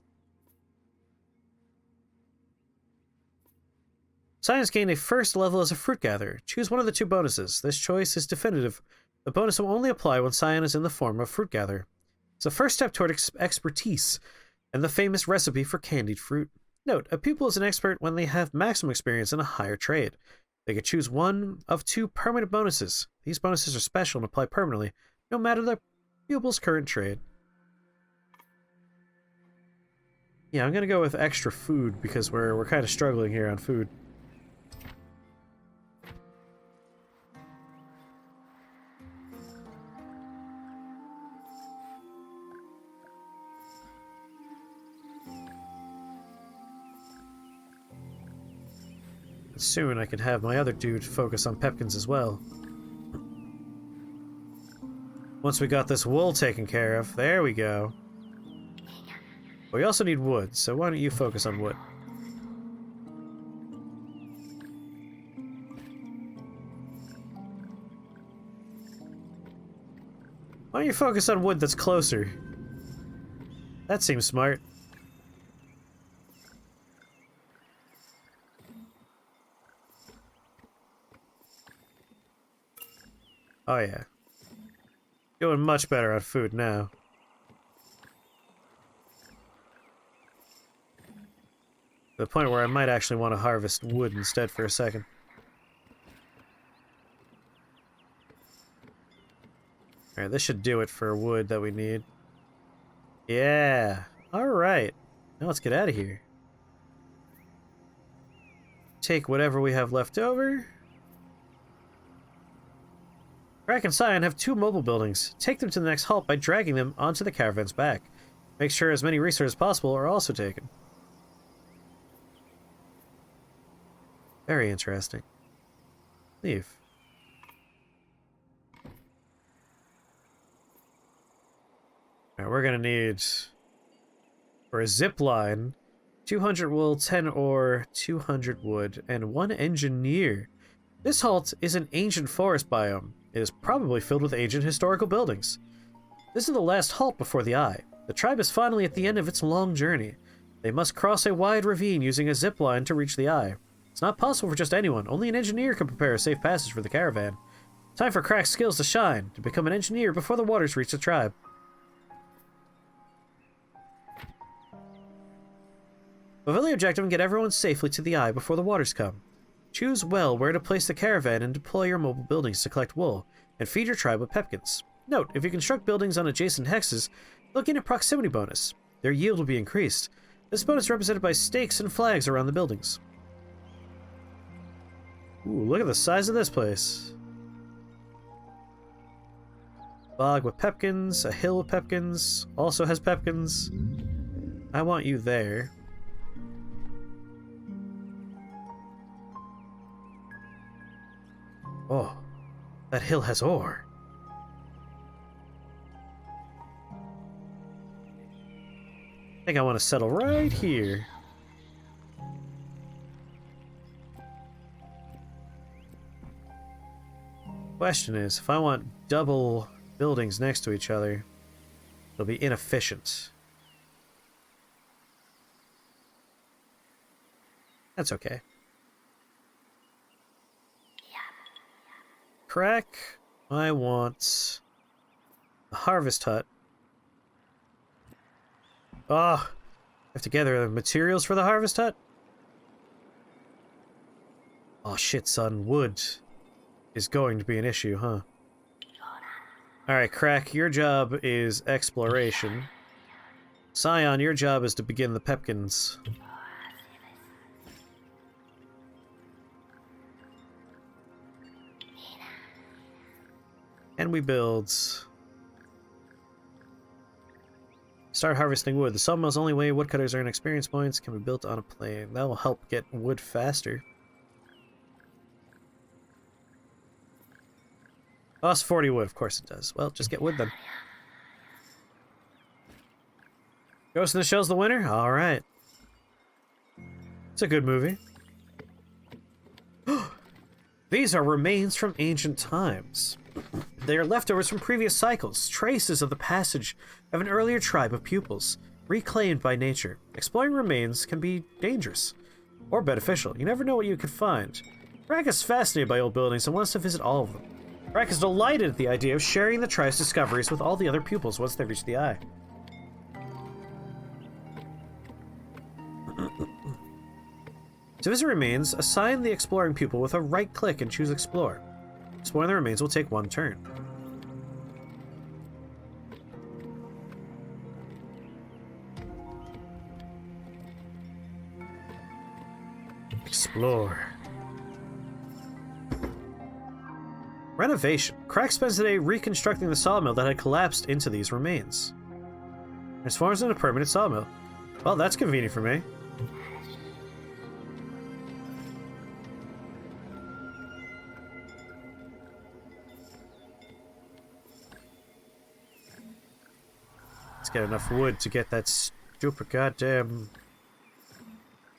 Speaker 1: Science gained a first level as a fruit gatherer. Choose one of the two bonuses. This choice is definitive. The bonus will only apply when Scion is in the form of fruit gatherer. It's the first step toward expertise and the famous recipe for candied fruit. Note, a pupil is an expert when they have maximum experience in a higher trade. They can choose one of two permanent bonuses. These bonuses are special and apply permanently, no matter the pupil's current trade. Yeah, I'm gonna go with extra food because we're kind of struggling here on food. Soon I can have my other dude focus on Pepkins as well. Once we got this wool taken care of, there we go. But we also need wood, so why don't you focus on wood? Why don't you focus on wood that's closer? That seems smart. Oh yeah. Doing much better on food now. To the point where I might actually want to harvest wood instead for a second. Alright, this should do it for wood that we need. Yeah. Alright. Now let's get out of here. Take whatever we have left over. Crack and Scion have two mobile buildings. Take them to the next halt by dragging them onto the caravan's back. Make sure as many resources as possible are also taken. Very interesting. Leave. Alright, we're gonna need... For a zip line, 200 wool, 10 ore, 200 wood, and 1 engineer. This halt is an ancient forest biome. It is probably filled with ancient historical buildings. This is the last halt before the Eye. The tribe is finally at the end of its long journey. They must cross a wide ravine using a zip line to reach the Eye. It's not possible for just anyone. Only an engineer can prepare a safe passage for the caravan. Time for Crack's skills to shine, to become an engineer before the waters reach the tribe. Fulfill the objective and get everyone safely to the eye before the waters come. Choose well where to place the caravan and deploy your mobile buildings to collect wool, and feed your tribe with pepkins. Note, if you construct buildings on adjacent hexes, they'll gain a proximity bonus. Their yield will be increased. This bonus is represented by stakes and flags around the buildings. Ooh, look at the size of this place. Bog with pepkins, a hill with pepkins, also has pepkins. I want you there. Oh, that hill has ore. I think I want to settle right here. Question is, if I want double buildings next to each other, it'll be inefficient. That's okay. Crack, I want a harvest hut. Oh, I have to gather the materials for the harvest hut? Oh shit, son, wood is going to be an issue, huh? Alright, Crack, your job is exploration. Scion, your job is to begin the pepkins. And we build. Start harvesting wood. The sawmill's only way woodcutters earn experience points can be built on a plane. That will help get wood faster. Costs 40 wood, of course it does. Well, just get wood then. Ghost in the Shell's the winner? Alright. It's a good movie. These are remains from ancient times. They are leftovers from previous cycles, traces of the passage of an earlier tribe of pupils, reclaimed by nature. Exploring remains can be dangerous, or beneficial. You never know what you could find. Rack is fascinated by old buildings and wants to visit all of them. Rack is delighted at the idea of sharing the tribe's discoveries with all the other pupils once they reach the eye. To visit remains, assign the exploring pupil with a right click and choose Explore. Exploring the remains will take 1 turn. Explore. Renovation. Crack spends the day reconstructing the sawmill that had collapsed into these remains. Transforms into a permanent sawmill. Well, that's convenient for me. Let's get enough wood to get that stupid goddamn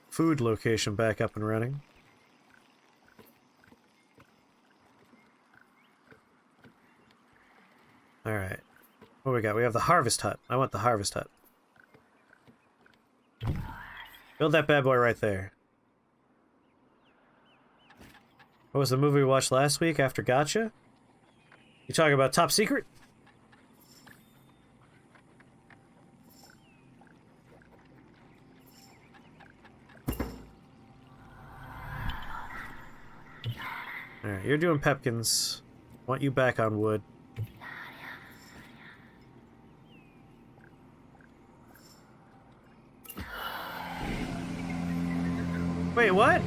Speaker 1: food location back up and running. Alright. What do we got? We have the harvest hut. I want the harvest hut. Build that bad boy right there. What was the movie we watched last week after Gotcha? You talking about Top Secret? Alright, you're doing pepkins. Want you back on wood. Wait, what?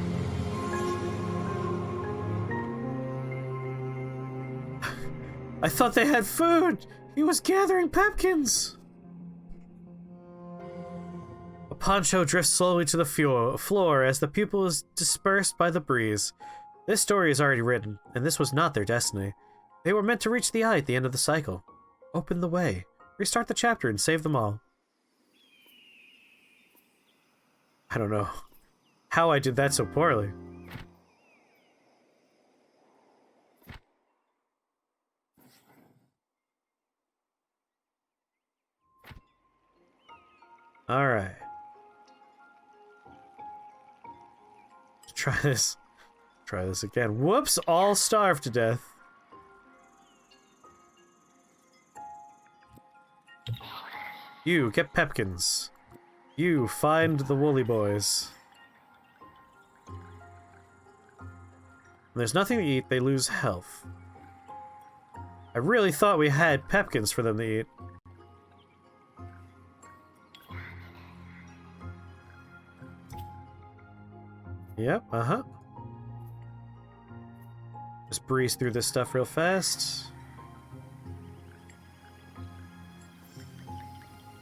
Speaker 1: I thought they had food! He was gathering pepkins! A poncho drifts slowly to the floor as the pupil is dispersed by the breeze. This story is already written, and this was not their destiny. They were meant to reach the eye at the end of the cycle. Open the way. Restart the chapter and save them all. I don't know how I did that so poorly. Alright. Try this. Try this again. Whoops! All starved to death. You, get pepkins. You find the woolly boys. When there's nothing to eat, they lose health. I really thought we had pepkins for them to eat. Yep, uh-huh. Just breeze through this stuff real fast.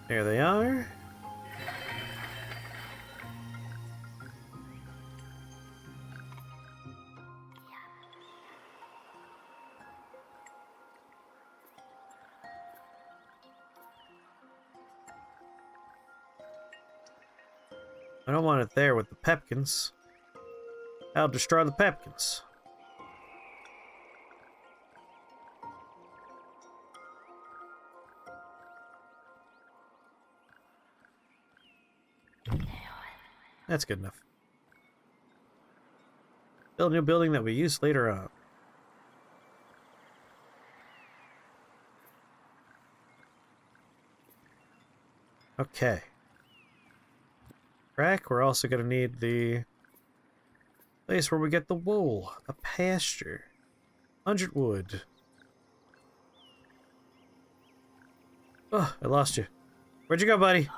Speaker 1: There they are. I don't want it there with the pepkins. I'll destroy the pepkins. That's good enough. Build a new building that we use later on. Okay. Crack, we're also going to need the place where we get the wool. A pasture. 100 wood. Oh, I lost you. Where'd you go, buddy?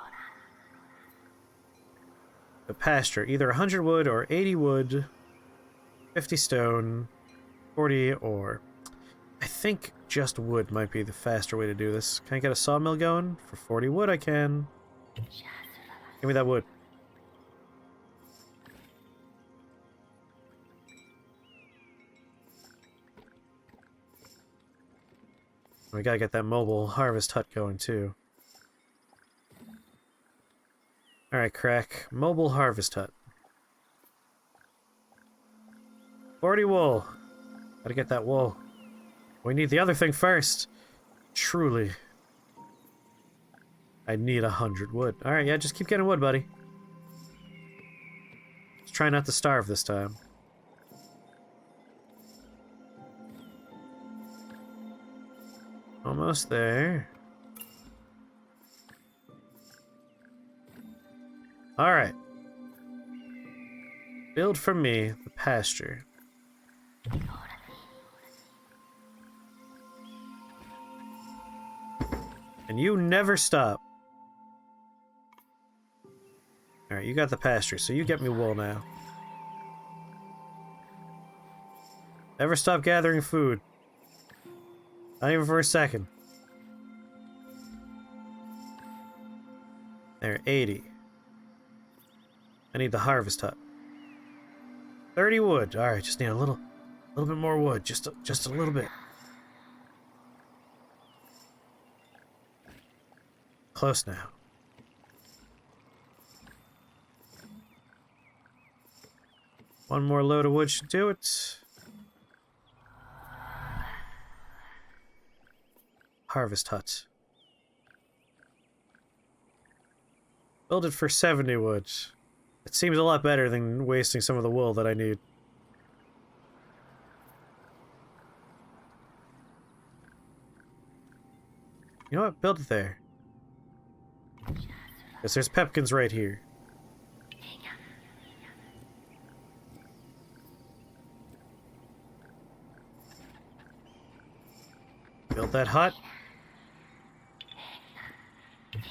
Speaker 1: The pasture. Either 100 wood or 80 wood. 50 stone. 40 ore. I think just wood might be the faster way to do this. Can I get a sawmill going? For 40 wood I can. Give me that wood. We gotta get that mobile harvest hut going too. Alright, Crack. Mobile harvest hut. 40 wool. Gotta get that wool. We need the other thing first. Truly. I need 100 wood. Alright, yeah, just keep getting wood, buddy. Let's try not to starve this time. Almost there. Alright. Build for me the pasture. And you never stop. Alright, you got the pasture, so you get me wool now. Never stop gathering food. Not even for a second. There, 80. I need the harvest hut. 30 wood. Alright, just need a little bit more wood. Just a little bit. Close now. One more load of wood should do it. Harvest hut. Build it for 70 wood. It seems a lot better than wasting some of the wool that I need. You know what? Build it there. Because there's pepkins right here. Build that hut.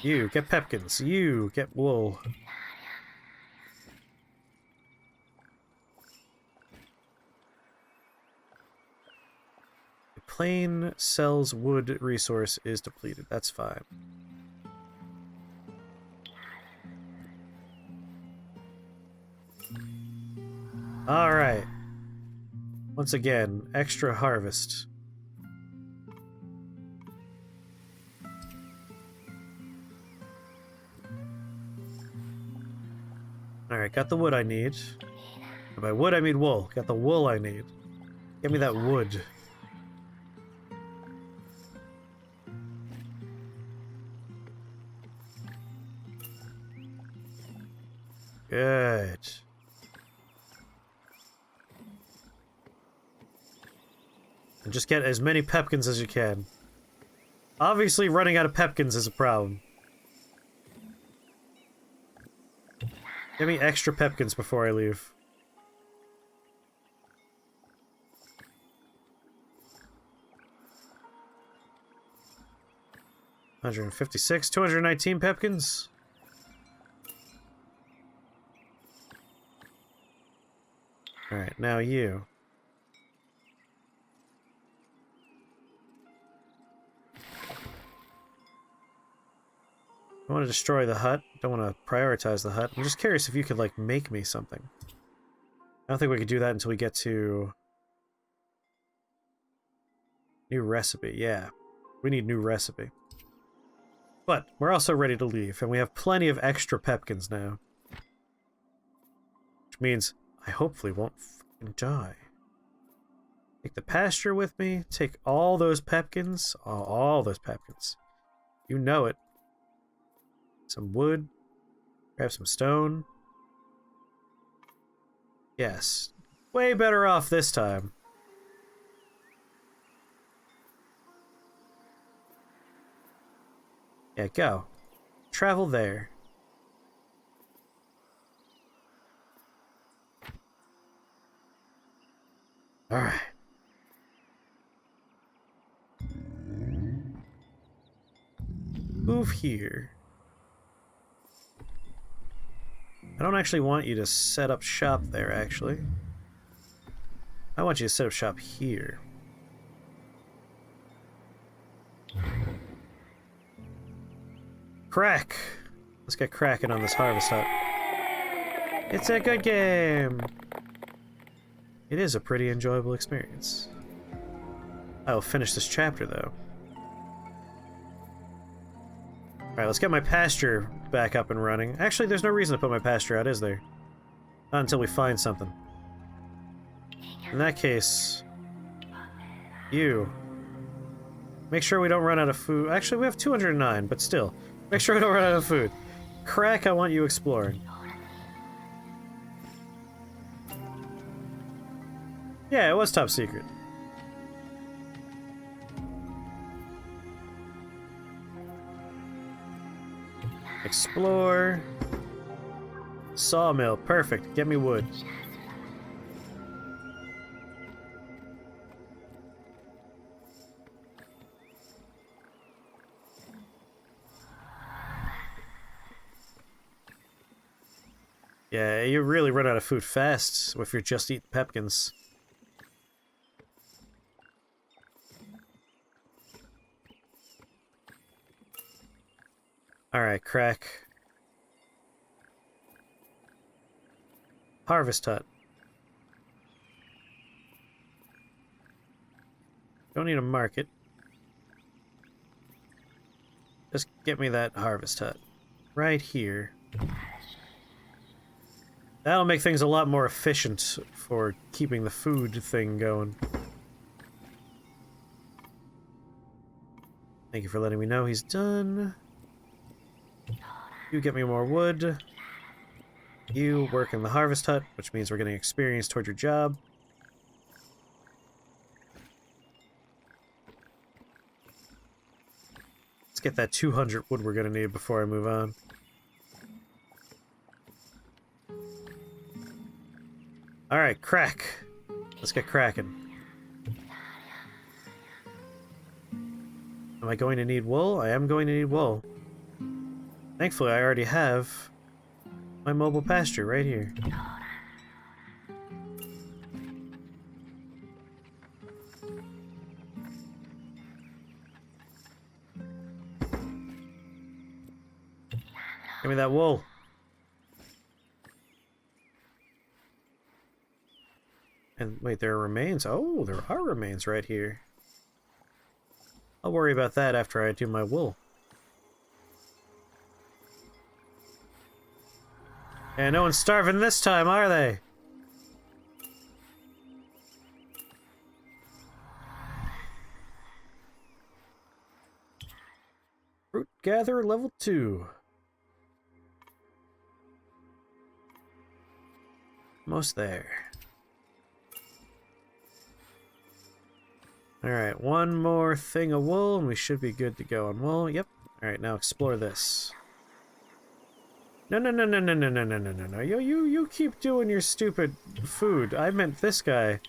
Speaker 1: You get pepkins. You get wool. The plain sells wood resource is depleted. That's fine. Alright. Once again, extra harvest. Alright, got the wood I need. And by wood I mean wool. Got the wool I need. Give me that wood. Good. And just get as many pepkins as you can. Obviously, running out of pepkins is a problem. Give me extra pepkins before I leave. $156, 219 pepkins. Alright, now you. I want to destroy the hut. Don't want to prioritize the hut. I'm just curious if you could, like, make me something. I don't think we could do that until we get to... New recipe, yeah. We need new recipe. But we're also ready to leave, and we have plenty of extra pepkins now. Which means I hopefully won't fucking die. Take the pasture with me. Take all those pepkins. All those pepkins. You know it. Some wood. Grab some stone. Yes. Way better off this time. Yeah, go. Travel there. Alright. Move here. I don't actually want you to set up shop there, actually. I want you to set up shop here. Crack! Let's get cracking on this harvest hut. It's a good game! It is a pretty enjoyable experience. I will finish this chapter, though. Alright, let's get my pasture back up and running. Actually, there's no reason to put my pasture out, is there? Not until we find something. In that case... You. Make sure we don't run out of food. Actually, we have 209, but still. Make sure we don't run out of food. Crack, I want you exploring. Yeah, it was top secret. Explore. Sawmill, perfect. Get me wood. Yeah, you really run out of food fast if you're just eating pepkins. Alright, crack. Harvest hut. Don't need a market. Just get me that harvest hut. Right here. That'll make things a lot more efficient for keeping the food thing going. Thank you for letting me know he's done. You get me more wood. You work in the harvest hut, which means we're getting experience toward your job. Let's get that 200 wood we're gonna need before I move on. Alright, crack. Let's get cracking. Am I going to need wool? I am going to need wool. Thankfully, I already have my mobile pasture right here. Give me that wool. And wait, there are remains? Oh, there are remains right here. I'll worry about that after I do my wool. And no one's starving this time, are they? Fruit gatherer level 2. Almost there. Alright, one more thing of wool, and we should be good to go on wool. Yep. Alright, now explore this. No, no, no, no, no, no, no, no, no, no, no. You keep doing your stupid food. I meant this guy.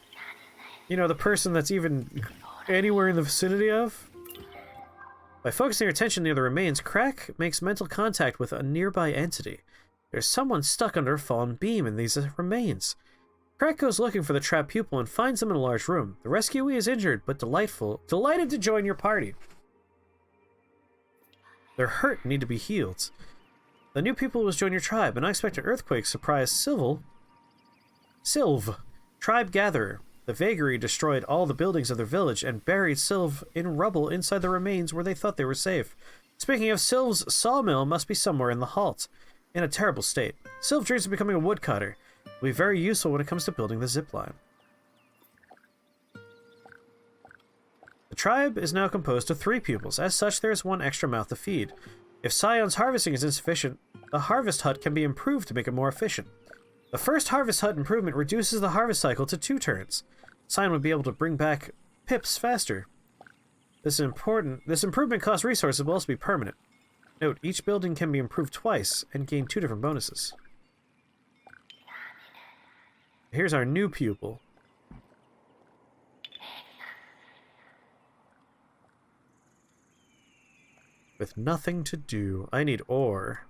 Speaker 1: You know, the person that's even anywhere in the vicinity of? By focusing your attention near the remains, Crack makes mental contact with a nearby entity. There's someone stuck under a fallen beam in these remains. Crack goes looking for the trapped pupil and finds them in a large room. The rescuee is injured, but delighted to join your party. They're hurt and need to be healed. The new pupil was join your tribe. An unexpected earthquake surprised Sylv, tribe gatherer. The vagary destroyed all the buildings of their village and buried Sylv in rubble inside the remains where they thought they were safe. Speaking of, Sylv's sawmill must be somewhere in the halt, in a terrible state. Sylv dreams of becoming a woodcutter. Will be very useful when it comes to building the zipline. The tribe is now composed of 3 pupils. As such, there is 1 extra mouth to feed. If Scion's harvesting is insufficient, the harvest hut can be improved to make it more efficient. The first harvest hut improvement reduces the harvest cycle to 2 turns. Scion would be able to bring back pips faster. This improvement costs resources, but will also be permanent. Note, each building can be improved twice and gain 2 different bonuses. Here's our new pupil. With nothing to do. I need ore.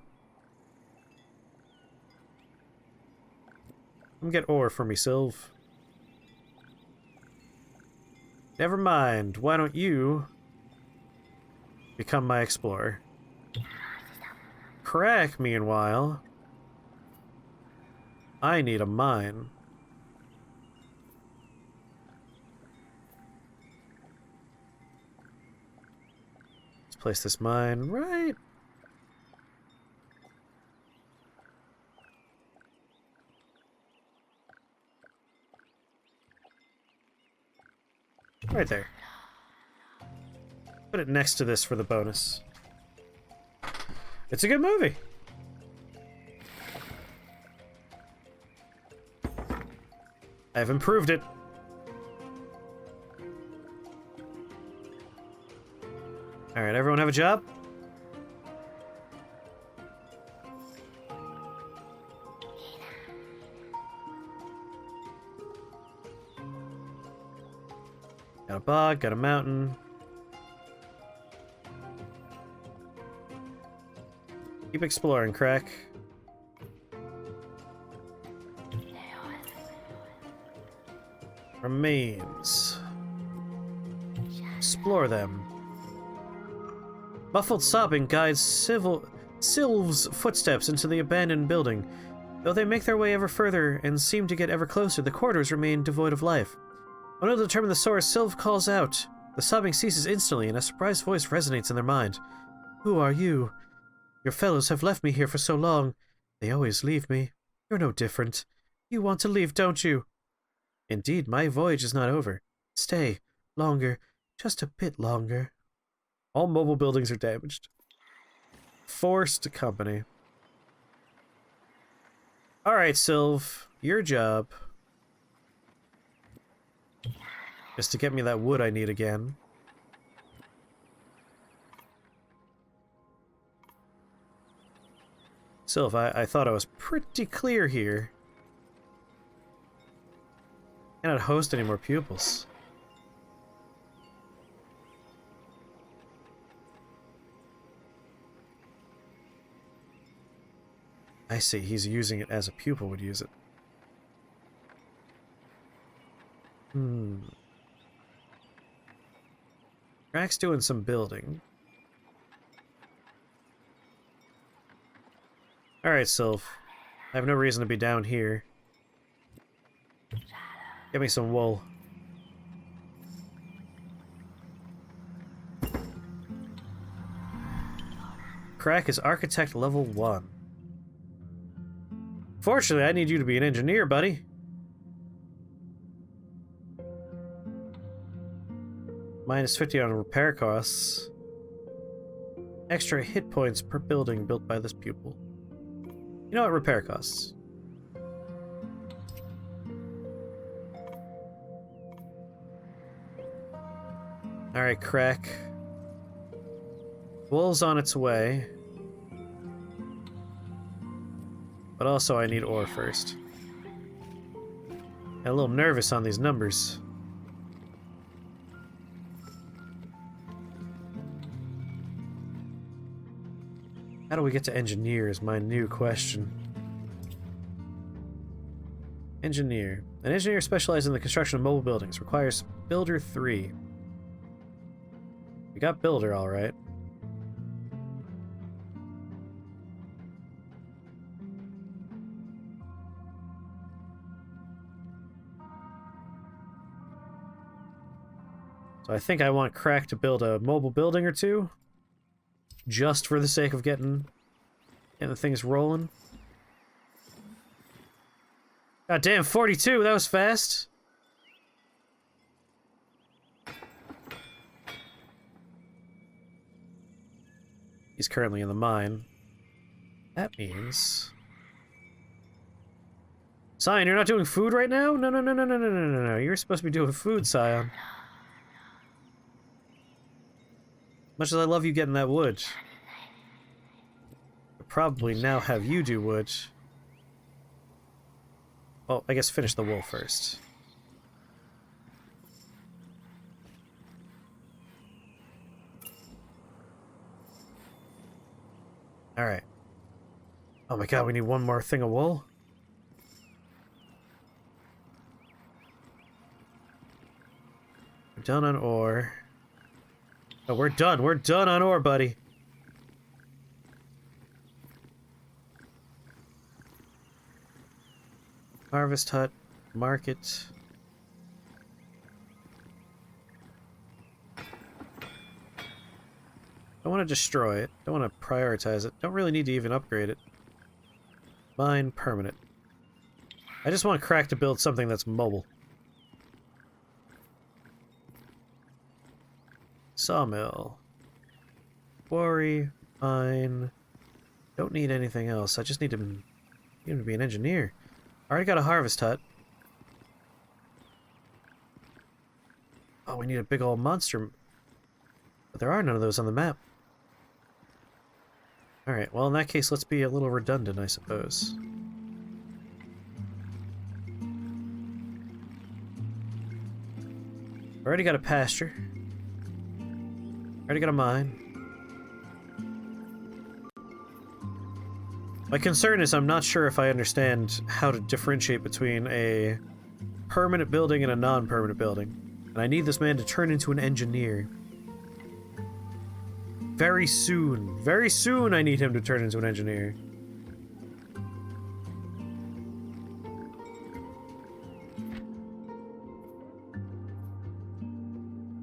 Speaker 1: Come get ore for me, Sylv. Never mind. Why don't you become my explorer? Crack, meanwhile. I need a mine. Let's place this mine right there. Put it next to this for the bonus. It's a good movie. I've improved it. Alright, everyone have a job? Got a bog, got a mountain. Keep exploring, Crack. Remains. Explore them. Muffled sobbing guides Sylv's footsteps into the abandoned building. Though they make their way ever further and seem to get ever closer, the corridors remain devoid of life. Unable to determine the source, Sylv calls out. The sobbing ceases instantly, and a surprised voice resonates in their mind. Who are you? Your fellows have left me here for so long. They always leave me. You're no different. You want to leave, don't you? Indeed, my voyage is not over. Stay. Longer. Just a bit longer. All mobile buildings are damaged. Forced company. Alright, Sylv. Your job is to get me that wood I need again. Sylv, I thought I was pretty clear here. Cannot host any more pupils. I see, he's using it as a pupil would use it. Crack's doing some building. Alright, Sylv. I have no reason to be down here. Get me some wool. Crack is architect level 1. Fortunately, I need you to be an engineer, buddy. -50 on repair costs. Extra hit points per building built by this pupil. You know what? Repair costs. Alright, Crack. Wool's on its way. but also I need ore first. I'm a little nervous on these numbers. How do we get to engineer is my new question. Engineer. An engineer specialized in the construction of mobile buildings. Requires Builder 3. We got Builder, alright. So I think I want Crack to build a mobile building or two. Just for the sake of getting the things rolling. God damn, 42, that was fast. He's currently in the mine. That means... Scion, you're not doing food right now? No, no, no, no, no, no, no, no, no. You're supposed to be doing food, Scion. Much as I love you getting that wood. I'll probably now have you do wood. Well, I guess finish the wool first. Alright. Oh my god, we need one more thing of wool? We're done on ore. Oh, we're done. We're done on ore, buddy. Harvest hut. Market. Don't want to destroy it. Don't want to prioritize it. Don't really need to even upgrade it. Mine permanent. I just want Crack to build something that's mobile. Sawmill. Quarry. Mine. Don't need anything else. I just need him to be an engineer. Already got a harvest hut. Oh, we need a big old monster. But there are none of those on the map. Alright, well in that case, let's be a little redundant, I suppose. Already got a pasture. Already got a mine. My concern is I'm not sure if I understand how to differentiate between a permanent building and a non-permanent building. And I need this man to turn into an engineer. Very soon. Very soon I need him to turn into an engineer.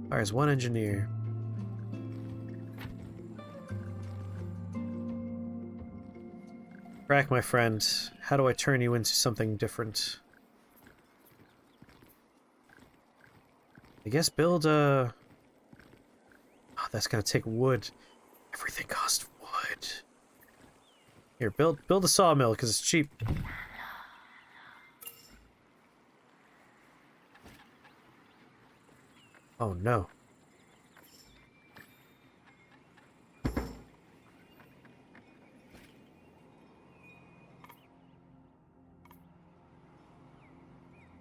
Speaker 1: There's one engineer. Crack, my friend, how do I turn you into something different? I guess build a... Oh, that's gonna take wood. Everything costs wood. Here, build a sawmill, because it's cheap. Oh, no.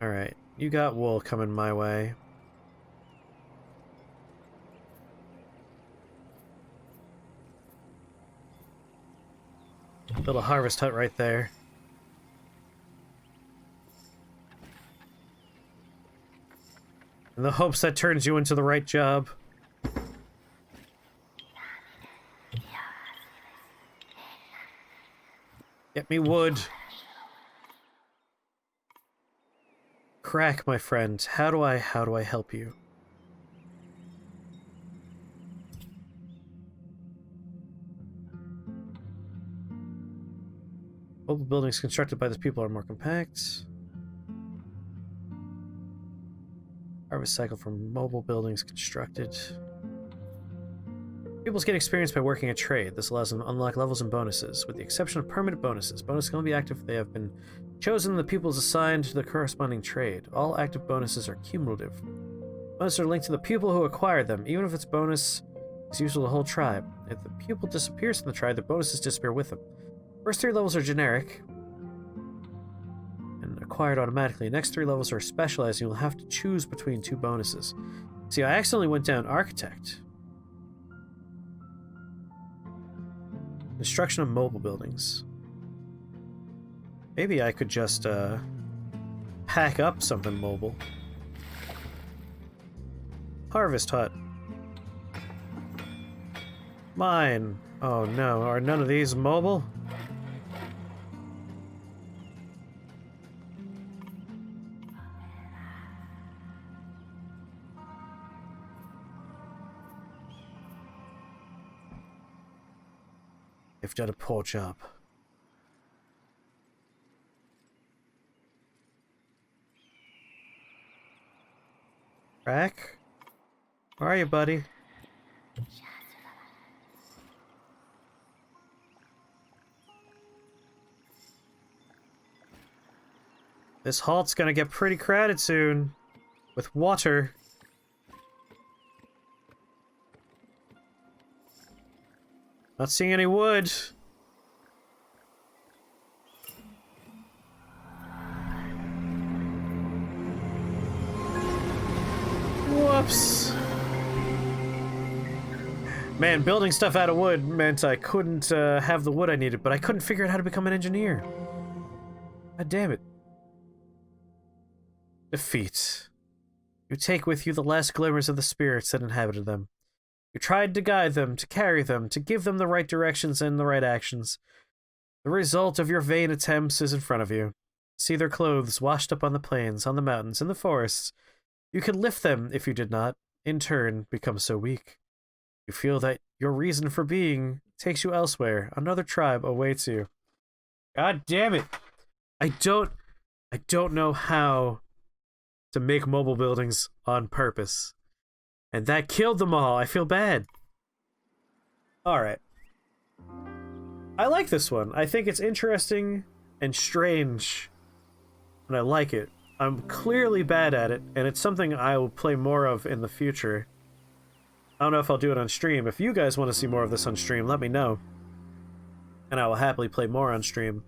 Speaker 1: Alright, you got wool coming my way. Build a harvest hut right there. In the hopes that turns you into the right job. Get me wood. Crack, my friend. How do I help you? Mobile buildings constructed by the people are more compact. Harvest cycle from mobile buildings constructed. Pupils get experience by working a trade. This allows them to unlock levels and bonuses, with the exception of permanent bonuses. Bonuses can only be active if they have been chosen and the pupils assigned to the corresponding trade. All active bonuses are cumulative. Bonuses are linked to the pupil who acquired them, even if its bonus is useful to the whole tribe. If the pupil disappears from the tribe, the bonuses disappear with them. First three levels are generic. acquired automatically. The next 3 levels are specialized, and you'll have to choose between 2 bonuses. See, I accidentally went down Architect. Construction of mobile buildings. Maybe I could just, pack up something mobile. Harvest hut. Mine. Oh no, are none of these mobile? They've done a poor job. Rack? Where are you, buddy? This halt's gonna get pretty crowded soon. With water. Not seeing any wood. Whoops. Man, building stuff out of wood meant I couldn't have the wood I needed, but I couldn't figure out how to become an engineer. God damn it. Defeat. You take with you the last glimmers of the spirits that inhabited them. You tried to guide them, to carry them, to give them the right directions and the right actions. The result of your vain attempts is in front of you. See their clothes washed up on the plains, on the mountains, in the forests. You could lift them if you did not, in turn, become so weak. You feel that your reason for being takes you elsewhere. Another tribe awaits you. God damn it! I don't know how to make mobile buildings on purpose. And that killed them all. I feel bad. Alright. I like this one. I think it's interesting and strange. And I like it. I'm clearly bad at it, and it's something I will play more of in the future. I don't know if I'll do it on stream. If you guys want to see more of this on stream, let me know. And I will happily play more on stream.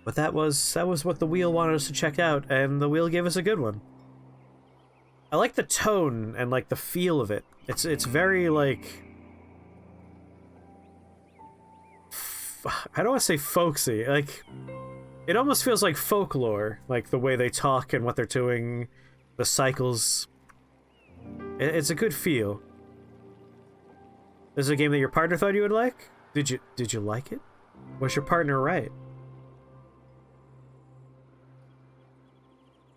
Speaker 1: But that was what the wheel wanted us to check out, and the wheel gave us a good one. I like the tone and like the feel of it. It's very like I don't want to say folksy. Like it almost feels like folklore, like the way they talk and what they're doing, the cycles. It's a good feel. This is a game that your partner thought you would like? Did you like it? Was your partner right?